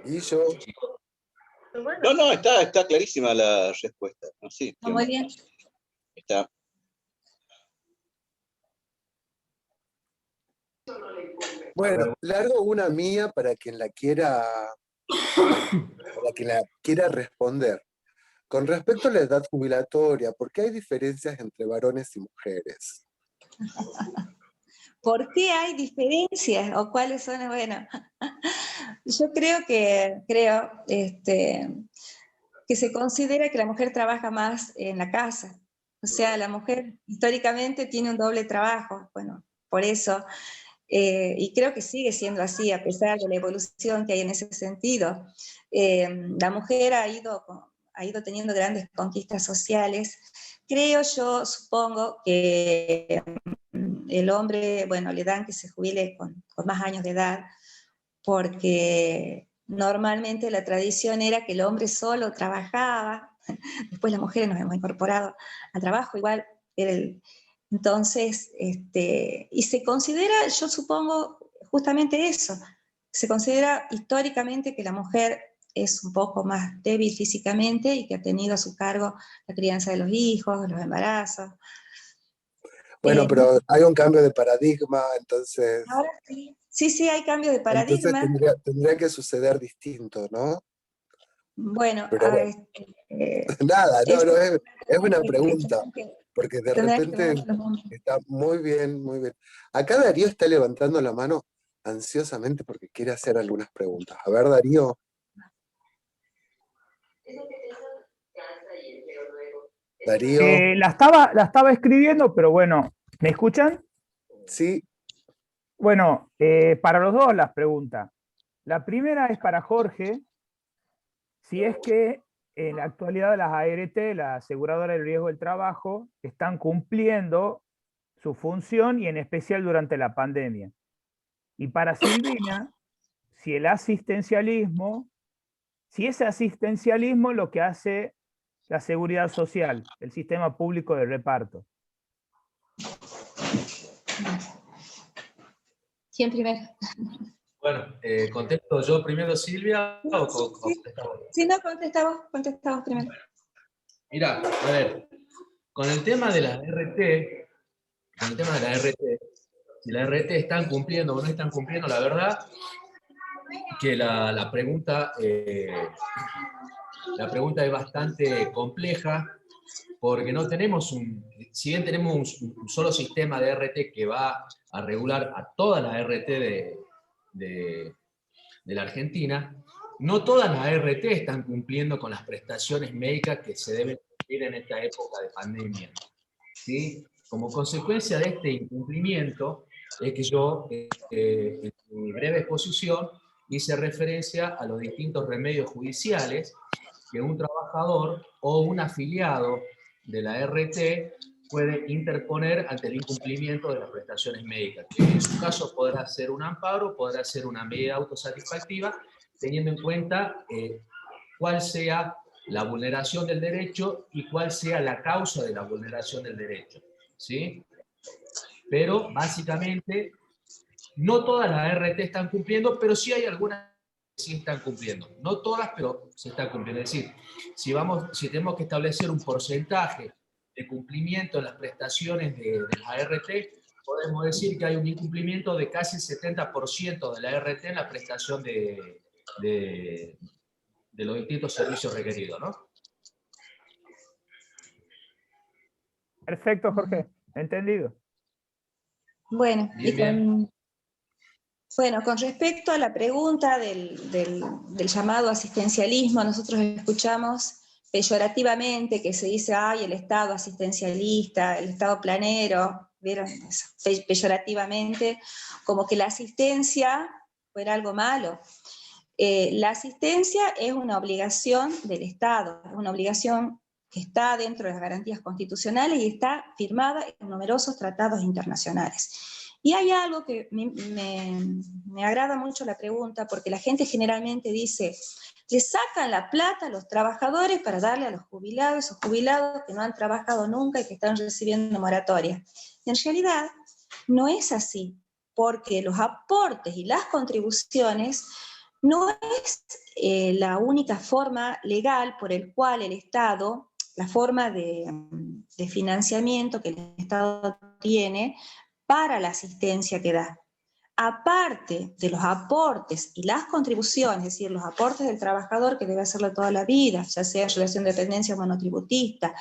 Guillo. No, está clarísima la respuesta. No, sí, Muy bien. está. Bueno, largo una mía para quien la quiera responder. Con respecto a la edad jubilatoria, ¿por qué hay diferencias entre varones y mujeres? ¿Por qué hay diferencias? ¿O cuáles son? Bueno, yo creo que se considera que la mujer trabaja más en la casa. O sea, la mujer históricamente tiene un doble trabajo. Bueno, por eso. Y creo que sigue siendo así, a pesar de la evolución que hay en ese sentido. La mujer ha ido teniendo grandes conquistas sociales. Creo yo, supongo, que el hombre, bueno, le dan que se jubile con más años de edad, porque normalmente la tradición era que el hombre solo trabajaba, después las mujeres nos hemos incorporado al trabajo, igual era entonces, y se considera, yo supongo, justamente eso, se considera históricamente que la mujer es un poco más débil físicamente y que ha tenido a su cargo la crianza de los hijos, los embarazos. Bueno, pero hay un cambio de paradigma, entonces... Ahora sí, hay cambio de paradigma. Entonces tendría que suceder distinto, ¿no? Bueno, pero bueno. Nada, no, es una pregunta, porque de repente está muy bien, muy bien. Acá Darío está levantando la mano ansiosamente porque quiere hacer algunas preguntas. A ver, Darío. Darío. La estaba escribiendo, pero bueno, ¿me escuchan? Sí. Bueno, para los dos las preguntas. La primera es para Jorge, si es que en la actualidad las ART, la aseguradora del riesgo del trabajo, están cumpliendo su función y en especial durante la pandemia. Y para Silvina, si ese asistencialismo lo que hace la seguridad social, el sistema público de reparto. ¿Quién primero? Bueno, ¿contesto yo primero, Silvia? Sí, no, contestamos primero. Mira, a ver, con el tema de la RT, si la RT están cumpliendo o no están cumpliendo, la verdad que la pregunta es bastante compleja, porque no tenemos si bien tenemos un solo sistema de RT que va a regular a toda la RT de la Argentina, no todas las ART están cumpliendo con las prestaciones médicas que se deben cumplir en esta época de pandemia. ¿Sí? Como consecuencia de este incumplimiento, es que yo, en mi breve exposición, hice referencia a los distintos remedios judiciales que un trabajador o un afiliado de la RT puede interponer ante el incumplimiento de las prestaciones médicas. En su caso podrá ser un amparo, podrá ser una medida autosatisfactiva, teniendo en cuenta cuál sea la vulneración del derecho y cuál sea la causa de la vulneración del derecho. ¿Sí? Pero básicamente no todas las RT están cumpliendo, pero sí hay algunas que sí están cumpliendo. No todas, pero se están cumpliendo. Es decir, si tenemos que establecer un porcentaje de cumplimiento en las prestaciones de la ART, podemos decir que hay un incumplimiento de casi el 70% de la ART en la prestación de los distintos servicios requeridos, ¿no? Perfecto, Jorge. Entendido. Bueno, bien, con respecto a la pregunta del llamado asistencialismo, nosotros escuchamos peyorativamente que se dice, ay, el Estado asistencialista, el Estado planero, ¿vieron? Peyorativamente, como que la asistencia fuera algo malo. La asistencia es una obligación del Estado, es una obligación que está dentro de las garantías constitucionales y está firmada en numerosos tratados internacionales. Y hay algo que me agrada mucho la pregunta, porque la gente generalmente dice, le sacan la plata a los trabajadores para darle a los jubilados, esos jubilados que no han trabajado nunca y que están recibiendo moratoria. Y en realidad no es así, porque los aportes y las contribuciones no es la única forma legal por el cual el Estado, la forma de financiamiento que el Estado tiene para la asistencia que da. Aparte de los aportes y las contribuciones, es decir, los aportes del trabajador que debe hacerlo toda la vida, ya sea en relación de dependencia o monotributista,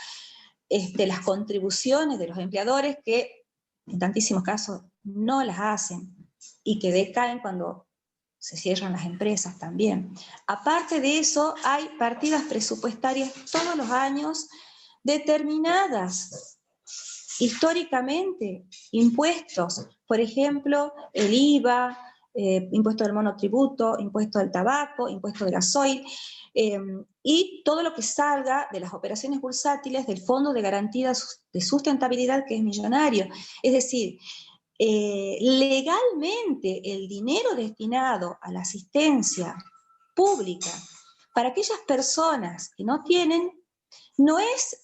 las contribuciones de los empleadores que en tantísimos casos no las hacen y que decaen cuando se cierran las empresas también. Aparte de eso, hay partidas presupuestarias todos los años determinadas históricamente, impuestos, por ejemplo, el IVA, impuesto del monotributo, impuesto del tabaco, impuesto del gasoil, y todo lo que salga de las operaciones bursátiles del Fondo de Garantía de Sustentabilidad, que es millonario. Es decir, legalmente el dinero destinado a la asistencia pública para aquellas personas que no tienen, no es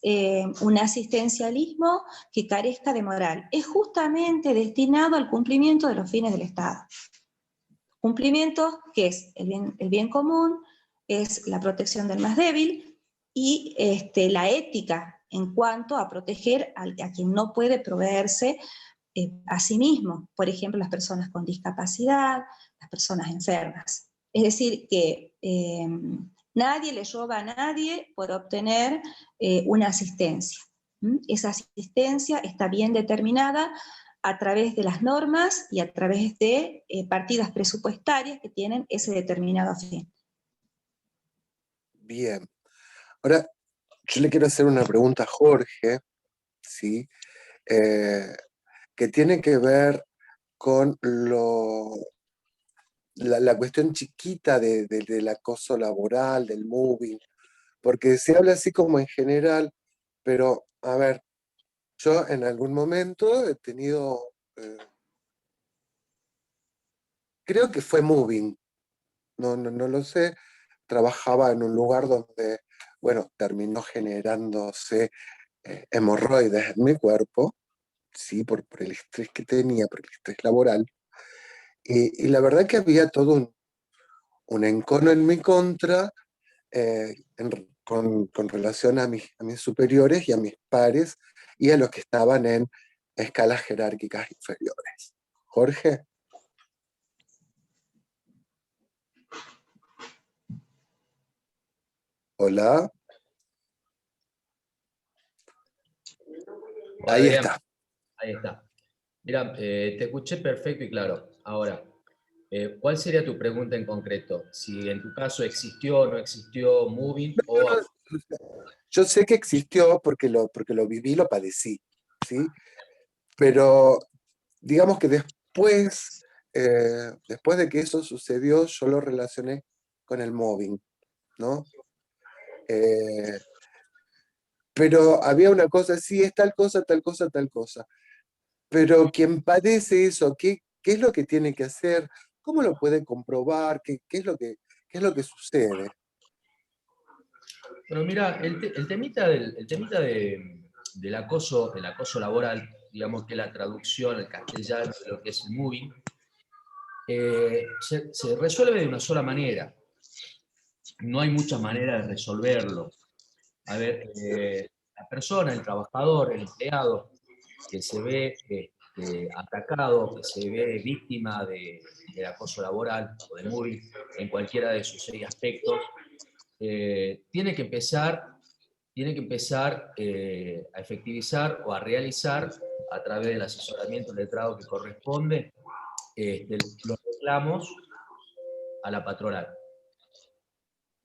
un asistencialismo que carezca de moral, es justamente destinado al cumplimiento de los fines del Estado. Cumplimiento que es el bien común, es la protección del más débil y la ética en cuanto a proteger a quien no puede proveerse a sí mismo, por ejemplo, las personas con discapacidad, las personas enfermas. Es decir, que nadie le roba a nadie por obtener una asistencia. Esa asistencia está bien determinada a través de las normas y a través de partidas presupuestarias que tienen ese determinado fin. Bien. Ahora, yo le quiero hacer una pregunta a Jorge, ¿sí? Que tiene que ver con la cuestión chiquita del acoso laboral, del moving, porque se habla así como en general, pero a ver, yo en algún momento he tenido, creo que fue moving, no lo sé, trabajaba en un lugar donde, bueno, terminó generándose hemorroides en mi cuerpo, sí, por el estrés que tenía, por el estrés laboral, y la verdad que había todo un encono en mi contra con relación a mis superiores y a mis pares y a los que estaban en escalas jerárquicas inferiores. Jorge. Hola. Hola, Ahí Adrián. está. Ahí está. Mira, te escuché perfecto y claro. Ahora, ¿cuál sería tu pregunta en concreto? Si en tu caso existió o no existió Moving o... Yo sé que existió porque lo viví, lo padecí, ¿sí? Pero digamos que después de que eso sucedió, yo lo relacioné con el mobbing, ¿no? Pero había una cosa, sí, es tal cosa, tal cosa, tal cosa. Pero quien padece eso, ¿qué es lo que tiene que hacer? ¿Cómo lo puede comprobar? ¿Qué es lo que sucede? Bueno, mira, el temita del acoso laboral, digamos que la traducción al castellano de lo que es el moving, se resuelve de una sola manera. No hay muchas maneras de resolverlo. A ver, la persona, el trabajador, el empleado, que se ve atacado, que se ve víctima de acoso laboral o de moving en cualquiera de sus 6 aspectos, tiene que empezar a efectivizar o a realizar a través del asesoramiento letrado que corresponde los reclamos a la patronal.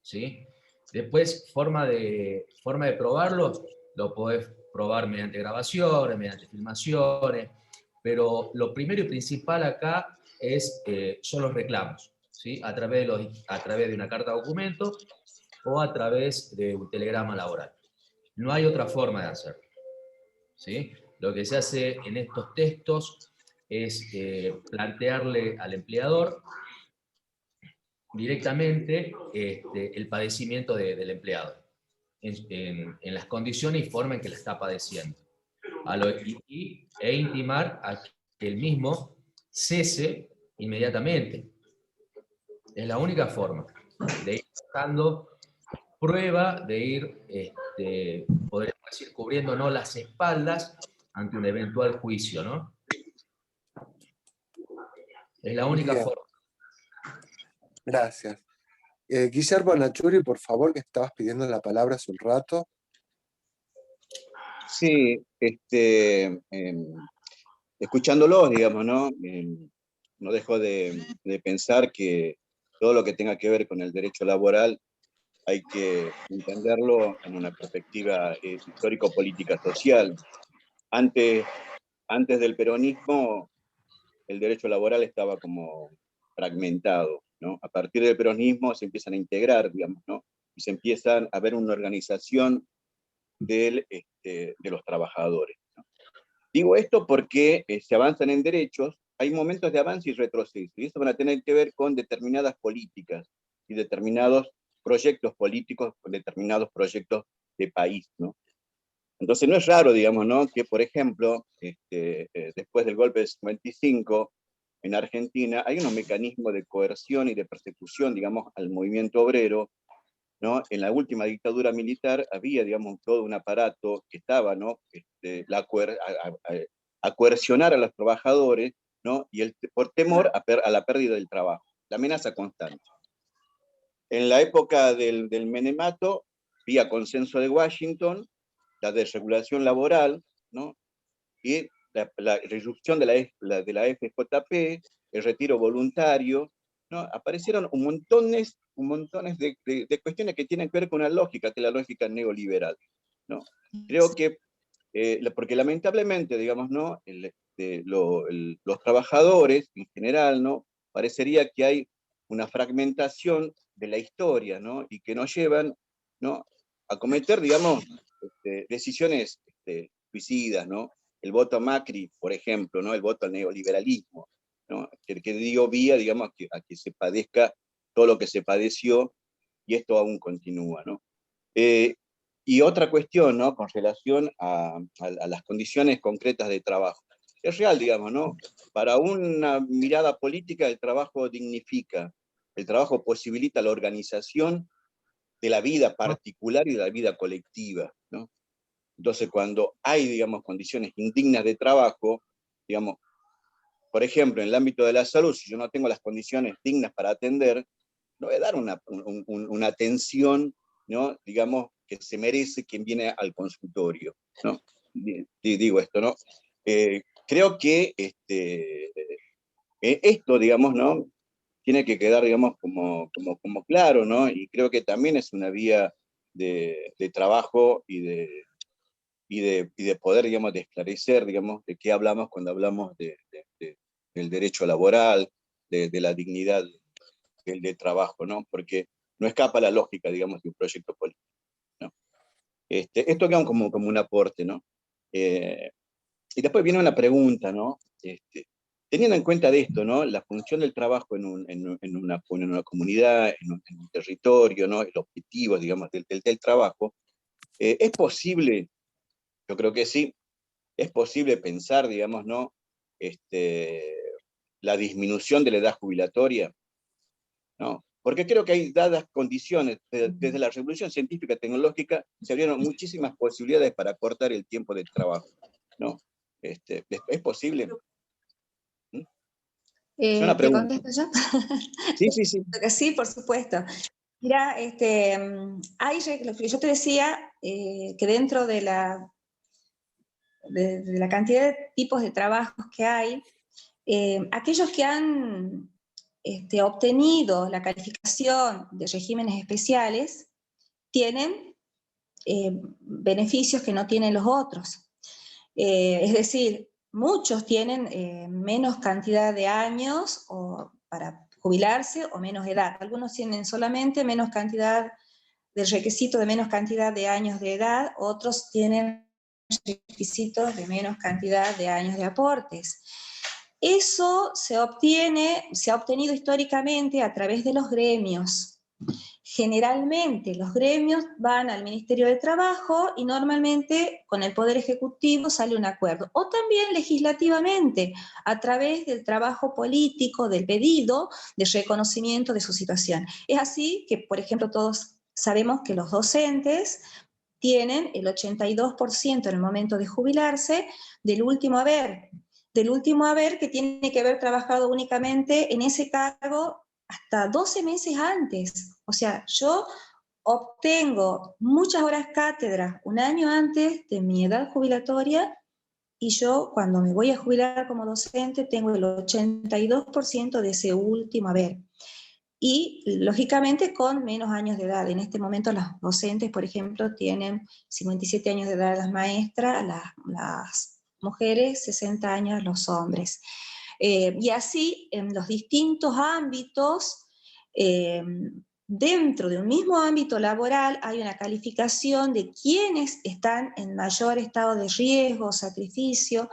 ¿Sí? Después, forma de probarlo, lo podés probar mediante grabaciones, mediante filmaciones, pero lo primero y principal acá son los reclamos, ¿sí? A través de una carta documento o a través de un telegrama laboral. No hay otra forma de hacerlo, ¿sí? Lo que se hace en estos textos es plantearle al empleador directamente el padecimiento del empleado, en las condiciones y forma en que la está padeciendo, e intimar a que el mismo cese inmediatamente. Es la única forma de ir dando prueba, de ir, podríamos decir, cubriéndonos las espaldas ante un eventual juicio, ¿no? Es la única Bien, forma. gracias. Guillermo Nachuri, por favor, que estabas pidiendo la palabra hace un rato. Sí, escuchándolos, digamos, ¿no? No dejo de pensar que todo lo que tenga que ver con el derecho laboral hay que entenderlo en una perspectiva histórico-política social. Antes del peronismo, el derecho laboral estaba como fragmentado, ¿no? A partir del peronismo se empiezan a integrar, digamos, ¿no? Y se empiezan a ver una organización de los trabajadores, ¿no? Digo esto porque se avanzan en derechos, hay momentos de avance y retroceso, y eso van a tener que ver con determinadas políticas y determinados proyectos políticos, con determinados proyectos de país, ¿no? Entonces no es raro, digamos, ¿no? Que, por ejemplo, después del golpe de 55, en Argentina hay unos mecanismos de coerción y de persecución, digamos, al movimiento obrero, ¿no? En la última dictadura militar había, digamos, todo un aparato que estaba, ¿no? A coercionar a los trabajadores, ¿no? Y por temor a la pérdida del trabajo, la amenaza constante. En la época del menemato, vía consenso de Washington, la desregulación laboral, ¿no? Y la reducción de la FJP, el retiro voluntario, ¿no? Aparecieron un montones de cuestiones que tienen que ver con una lógica, que es la lógica neoliberal, ¿no? Creo que, porque lamentablemente, digamos, ¿no? Los trabajadores en general, ¿no? Parecería que hay una fragmentación de la historia, ¿no? Y que nos llevan, ¿no? A cometer, digamos, decisiones suicidas, ¿no? El voto a Macri, por ejemplo, ¿no? El voto al neoliberalismo, ¿no? Que dio vía, digamos, a que se padezca todo lo que se padeció, y esto aún continúa, ¿no? Y otra cuestión, ¿no? Con relación a las condiciones concretas de trabajo. Es real, digamos, ¿no? Para una mirada política, el trabajo dignifica, el trabajo posibilita la organización de la vida particular y de la vida colectiva, ¿no? Entonces, cuando hay, digamos, condiciones indignas de trabajo, digamos, por ejemplo, en el ámbito de la salud, si yo no tengo las condiciones dignas para atender, no voy a dar una atención, ¿no? Digamos, que se merece quien viene al consultorio, ¿no? Digo esto, ¿no? Creo que esto, digamos, ¿no? Tiene que quedar, digamos, como claro, ¿no? Y creo que también es una vía de trabajo y de poder, digamos, de esclarecer, digamos, de qué hablamos cuando hablamos del derecho laboral, de la dignidad del trabajo, ¿no? Porque no escapa la lógica, digamos, de un proyecto político, ¿no? Esto queda como un aporte, ¿no? Y después viene una pregunta, ¿no? Teniendo en cuenta de esto, ¿no? La función del trabajo en una comunidad, en un territorio, ¿no? El objetivo, digamos, del trabajo, ¿es posible? Yo creo que sí, es posible pensar, digamos, ¿no? La disminución de la edad jubilatoria, ¿no? Porque creo que hay dadas condiciones, desde la revolución científica tecnológica, se abrieron muchísimas posibilidades para acortar el tiempo de trabajo, ¿no? ¿Es posible? ¿Mm? Es una ¿Te pregunta. contesto yo? Sí, sí, sí. Sí, por supuesto. Mira, lo que yo te decía, que dentro de la cantidad de tipos de trabajos que hay, aquellos que han obtenido la calificación de regímenes especiales tienen beneficios que no tienen los otros. Es decir, muchos tienen menos cantidad de años para jubilarse o menos edad. Algunos tienen solamente menos cantidad del requisito de menos cantidad de años de edad, otros tienen requisitos de menos cantidad de años de aportes. Eso se ha obtenido históricamente a través de los gremios. Generalmente los gremios van al Ministerio de Trabajo y normalmente con el Poder Ejecutivo sale un acuerdo. O también legislativamente, a través del trabajo político, del pedido de reconocimiento de su situación. Es así que, por ejemplo, todos sabemos que los docentes tienen el 82% en el momento de jubilarse del último haber que tiene que haber trabajado únicamente en ese cargo hasta 12 meses antes. O sea, yo obtengo muchas horas cátedra un año antes de mi edad jubilatoria y yo cuando me voy a jubilar como docente tengo el 82% de ese último haber. Y lógicamente con menos años de edad. En este momento los docentes, por ejemplo, tienen 57 años de edad las maestras, las mujeres, 60 años los hombres. Y así en los distintos ámbitos, dentro de un mismo ámbito laboral hay una calificación de quienes están en mayor estado de riesgo, sacrificio,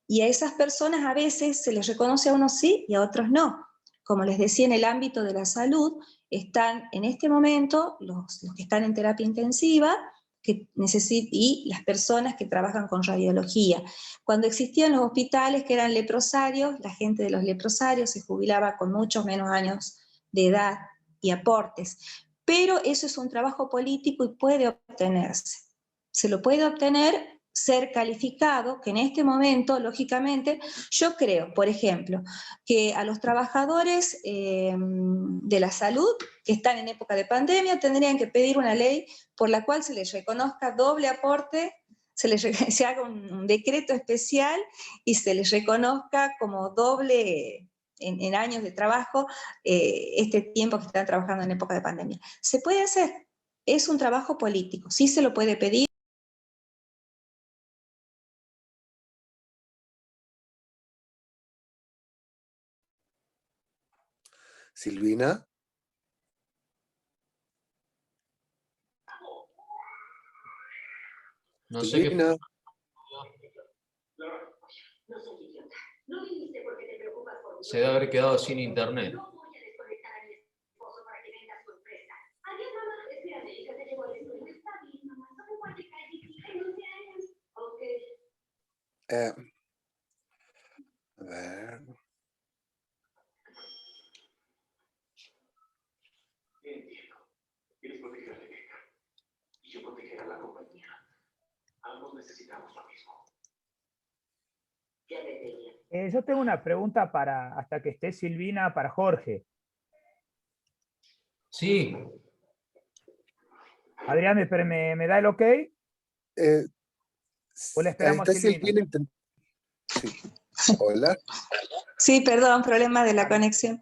y a esas personas a veces se les reconoce a unos sí y a otros no. Como les decía, en el ámbito de la salud están en este momento los que están en terapia intensiva y las personas que trabajan con radiología. Cuando existían los hospitales que eran leprosarios, la gente de los leprosarios se jubilaba con muchos menos años de edad y aportes. Pero eso es un trabajo político y puede obtenerse. Se lo puede obtener ser calificado, que en este momento, lógicamente, yo creo, por ejemplo, que a los trabajadores de la salud que están en época de pandemia tendrían que pedir una ley por la cual se les reconozca doble aporte, se haga un decreto especial y se les reconozca como doble en años de trabajo este tiempo que están trabajando en época de pandemia. Se puede hacer, es un trabajo político, sí se lo puede pedir. Silvina. No sé qué... Silvina. Se debe haber quedado sin internet. A ver. Quieres proteger a Rebeca y yo proteger a la compañía. Ambos necesitamos lo mismo. Yo tengo una pregunta hasta que esté Silvina, para Jorge. Sí. Adrián, ¿me da el ok? ¿O le esperamos a Silvina? Sí. Hola. Sí, perdón, problema de la conexión.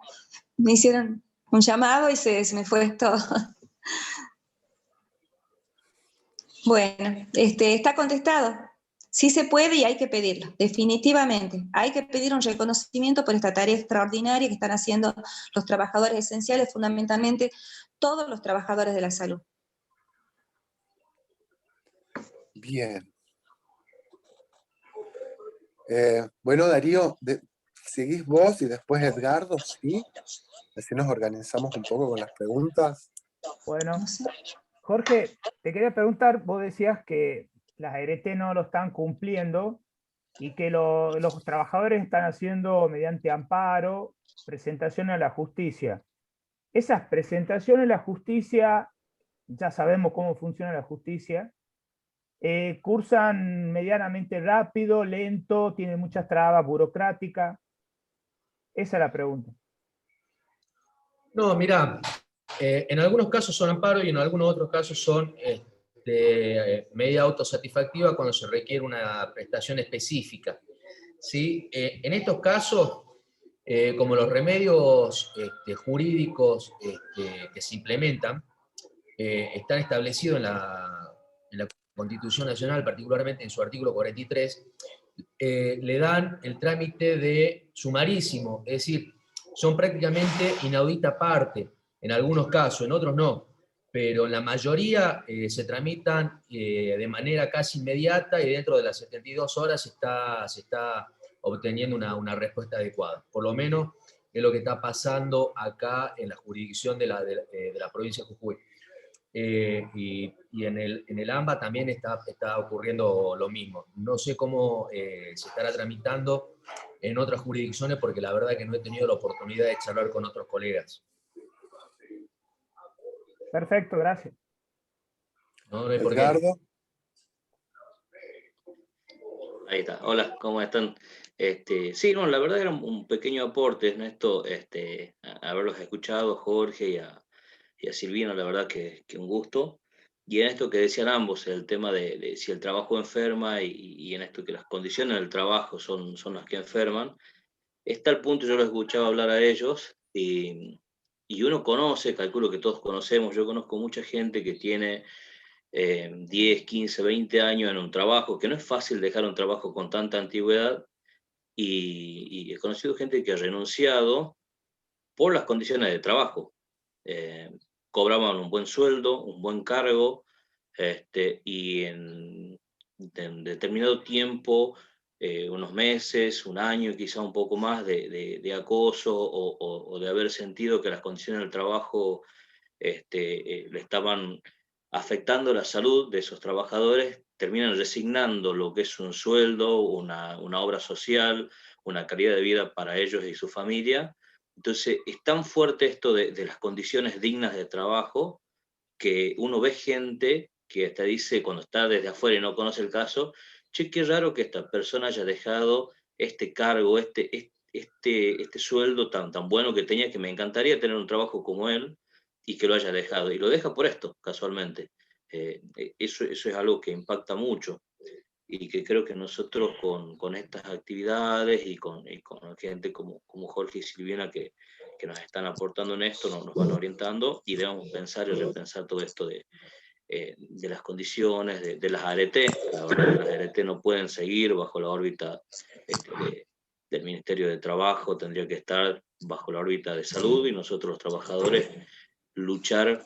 Me hicieron un llamado y se me fue todo. Bueno, está contestado. Sí se puede y hay que pedirlo, definitivamente. Hay que pedir un reconocimiento por esta tarea extraordinaria que están haciendo los trabajadores esenciales, fundamentalmente todos los trabajadores de la salud. Bien. Bueno, Darío, seguís vos y después Edgardo, ¿sí? Así nos organizamos un poco con las preguntas. Bueno, Jorge, te quería preguntar, vos decías que las ART no lo están cumpliendo y que los trabajadores están haciendo mediante amparo presentaciones a la justicia. Esas presentaciones a la justicia, ya sabemos cómo funciona la justicia, cursan medianamente rápido, lento, tienen muchas trabas burocráticas. Esa es la pregunta. No, mira, en algunos casos son amparos y en algunos otros casos son medida autosatisfactiva cuando se requiere una prestación específica. ¿Sí? En estos casos, como los remedios jurídicos que se implementan están establecidos en la Constitución Nacional, particularmente en su artículo 43, le dan el trámite de sumarísimo, es decir, son prácticamente inaudita parte, en algunos casos, en otros no, pero en la mayoría se tramitan de manera casi inmediata y dentro de las 72 horas se está obteniendo una respuesta adecuada. Por lo menos es lo que está pasando acá en la jurisdicción de la provincia de Jujuy. Y en el AMBA también está ocurriendo lo mismo. No sé cómo se estará tramitando en otras jurisdicciones, porque la verdad es que no he tenido la oportunidad de charlar con otros colegas. Perfecto, gracias. No hay por qué. Edgardo. Ahí está. Hola, ¿cómo están? Sí, no, la verdad era un pequeño aporte en esto, haberlos escuchado, Jorge y a Silvina, la verdad que un gusto. Y en esto que decían ambos, el tema de si el trabajo enferma y en esto que las condiciones del trabajo son las que enferman, está el punto, yo los escuchaba hablar a ellos y uno conoce, calculo que todos conocemos, yo conozco mucha gente que tiene 10, 15, 20 años en un trabajo, que no es fácil dejar un trabajo con tanta antigüedad, y he conocido gente que ha renunciado por las condiciones de trabajo. Cobraban un buen sueldo, un buen cargo, y en determinado tiempo, unos meses, un año, quizá un poco más de acoso o de haber sentido que las condiciones del trabajo le estaban afectando la salud de esos trabajadores, terminan resignando lo que es un sueldo, una obra social, una calidad de vida para ellos y su familia. Entonces, es tan fuerte esto de las condiciones dignas de trabajo que uno ve gente que hasta dice, cuando está desde afuera y no conoce el caso, che, qué raro que esta persona haya dejado este cargo, este sueldo tan bueno que tenía, que me encantaría tener un trabajo como él, y que lo haya dejado. Y lo deja por esto, casualmente. Eso es algo que impacta mucho y que creo que nosotros con estas actividades y con gente como Jorge y Silvina que nos están aportando en esto, nos van orientando, y debemos pensar y repensar todo esto de las condiciones, de las ART. La verdad que las ART no pueden seguir bajo la órbita del Ministerio de Trabajo, tendría que estar bajo la órbita de salud, y nosotros los trabajadores luchar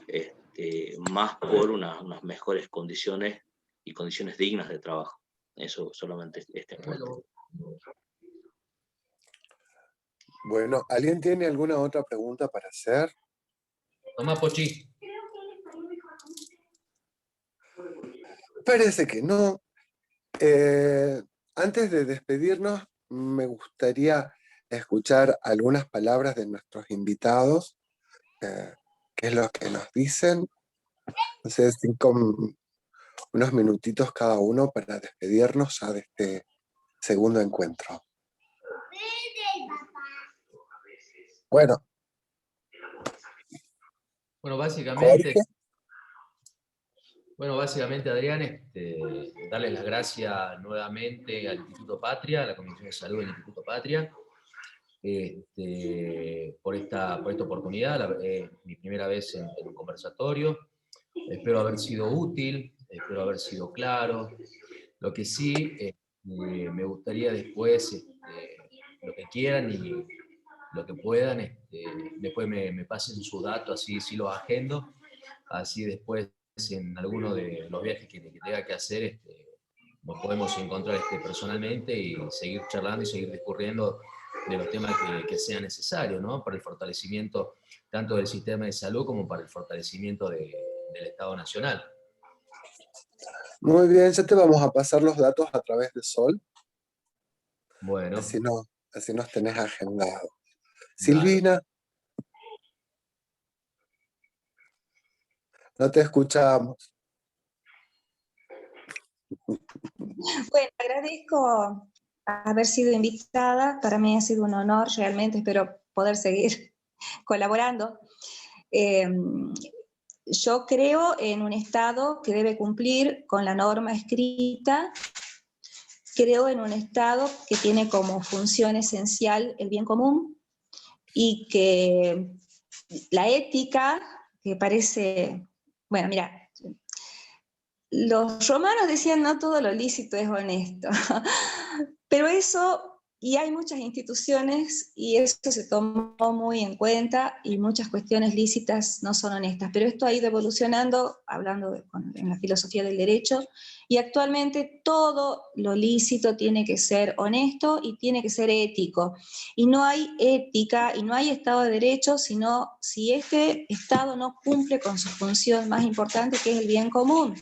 más por unas mejores condiciones y condiciones dignas de trabajo. Eso solamente aporte. Bueno, ¿alguien tiene alguna otra pregunta para hacer? Tomá, Pochi. Parece que no. Antes de despedirnos, me gustaría escuchar algunas palabras de nuestros invitados, qué es lo que nos dicen. No sé, unos minutitos cada uno para despedirnos ya de este segundo encuentro. Bueno, básicamente, Adrián, darles las gracias nuevamente al Instituto Patria, a la Comisión de Salud del Instituto Patria, por esta oportunidad. Mi primera vez en un conversatorio. Espero haber sido útil, espero haber sido claro. Lo que sí, me gustaría después, lo que quieran y lo que puedan, después me pasen su dato, así sí los agendo, así después en alguno de los viajes que tenga que hacer, nos podemos encontrar personalmente y seguir charlando y seguir discurriendo de los temas que sean necesarios, ¿no? Para el fortalecimiento tanto del sistema de salud como para el fortalecimiento del Estado Nacional. Muy bien, ya te vamos a pasar los datos a través de Sol. Bueno. Así nos tenés agendado. Silvina. No te escuchamos. Bueno, agradezco haber sido invitada. Para mí ha sido un honor, realmente. Espero poder seguir colaborando. Yo creo en un Estado que debe cumplir con la norma escrita. Creo en un Estado que tiene como función esencial el bien común, y que la ética, que parece, bueno, mira, los romanos decían no todo lo lícito es honesto, pero eso Y hay muchas instituciones y esto se tomó muy en cuenta y muchas cuestiones lícitas no son honestas, pero esto ha ido evolucionando, hablando en la filosofía del derecho, y actualmente todo lo lícito tiene que ser honesto y tiene que ser ético. Y no hay ética y no hay Estado de Derecho, sino si este Estado no cumple con su función más importante, que es el bien común.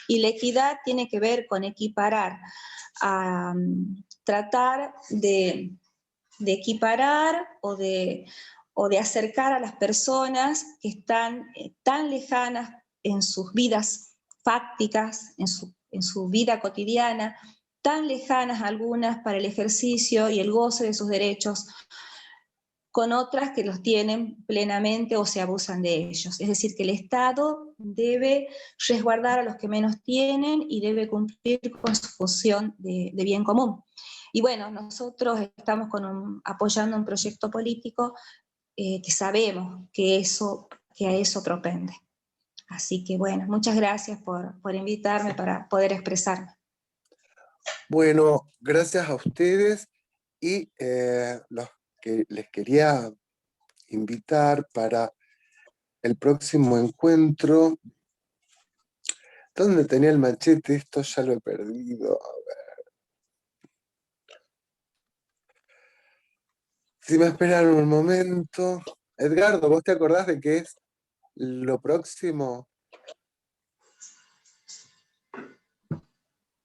Y la equidad tiene que ver con equiparar, tratar de equiparar o de acercar a las personas que están tan lejanas en sus vidas fácticas, en su vida cotidiana, tan lejanas algunas para el ejercicio y el goce de sus derechos, con otras que los tienen plenamente o se abusan de ellos. Es decir, que el Estado debe resguardar a los que menos tienen y debe cumplir con su función de bien común. Y bueno, nosotros estamos apoyando un proyecto político que sabemos que a eso propende. Así que bueno, muchas gracias por invitarme para poder expresarme. Bueno, gracias a ustedes y los que les quería invitar para el próximo encuentro. ¿Dónde tenía el machete? Esto ya lo he perdido. A ver. Si me esperan un momento. Edgardo, ¿vos te acordás de qué es lo próximo?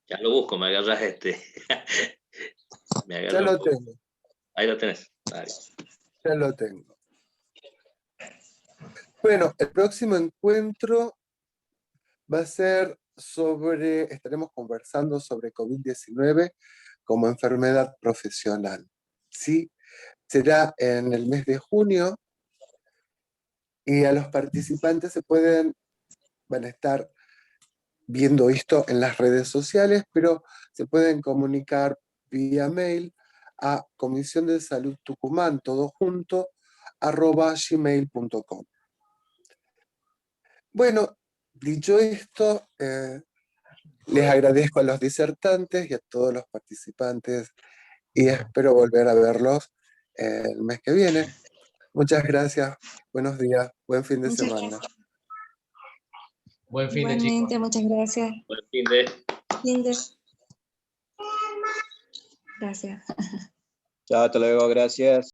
Ya lo busco, me agarras me Ya agarras lo tengo. Ahí lo tenés. Dale. Ya lo tengo. Bueno, el próximo encuentro va a ser estaremos conversando sobre COVID-19 como enfermedad profesional. ¿Sí? Será en el mes de junio y a los participantes van a estar viendo esto en las redes sociales, pero se pueden comunicar vía mail a Comisión de Salud Tucumán, todo junto, @gmail.com. Bueno, dicho esto, les agradezco a los disertantes y a todos los participantes y espero volver a verlos el mes que viene. Muchas gracias, buenos días, buen fin de Muchas semana. gracias. Buen fin de chicos. Igualmente, muchas gracias. Buen fin de... Gracias. Chao, hasta luego, gracias.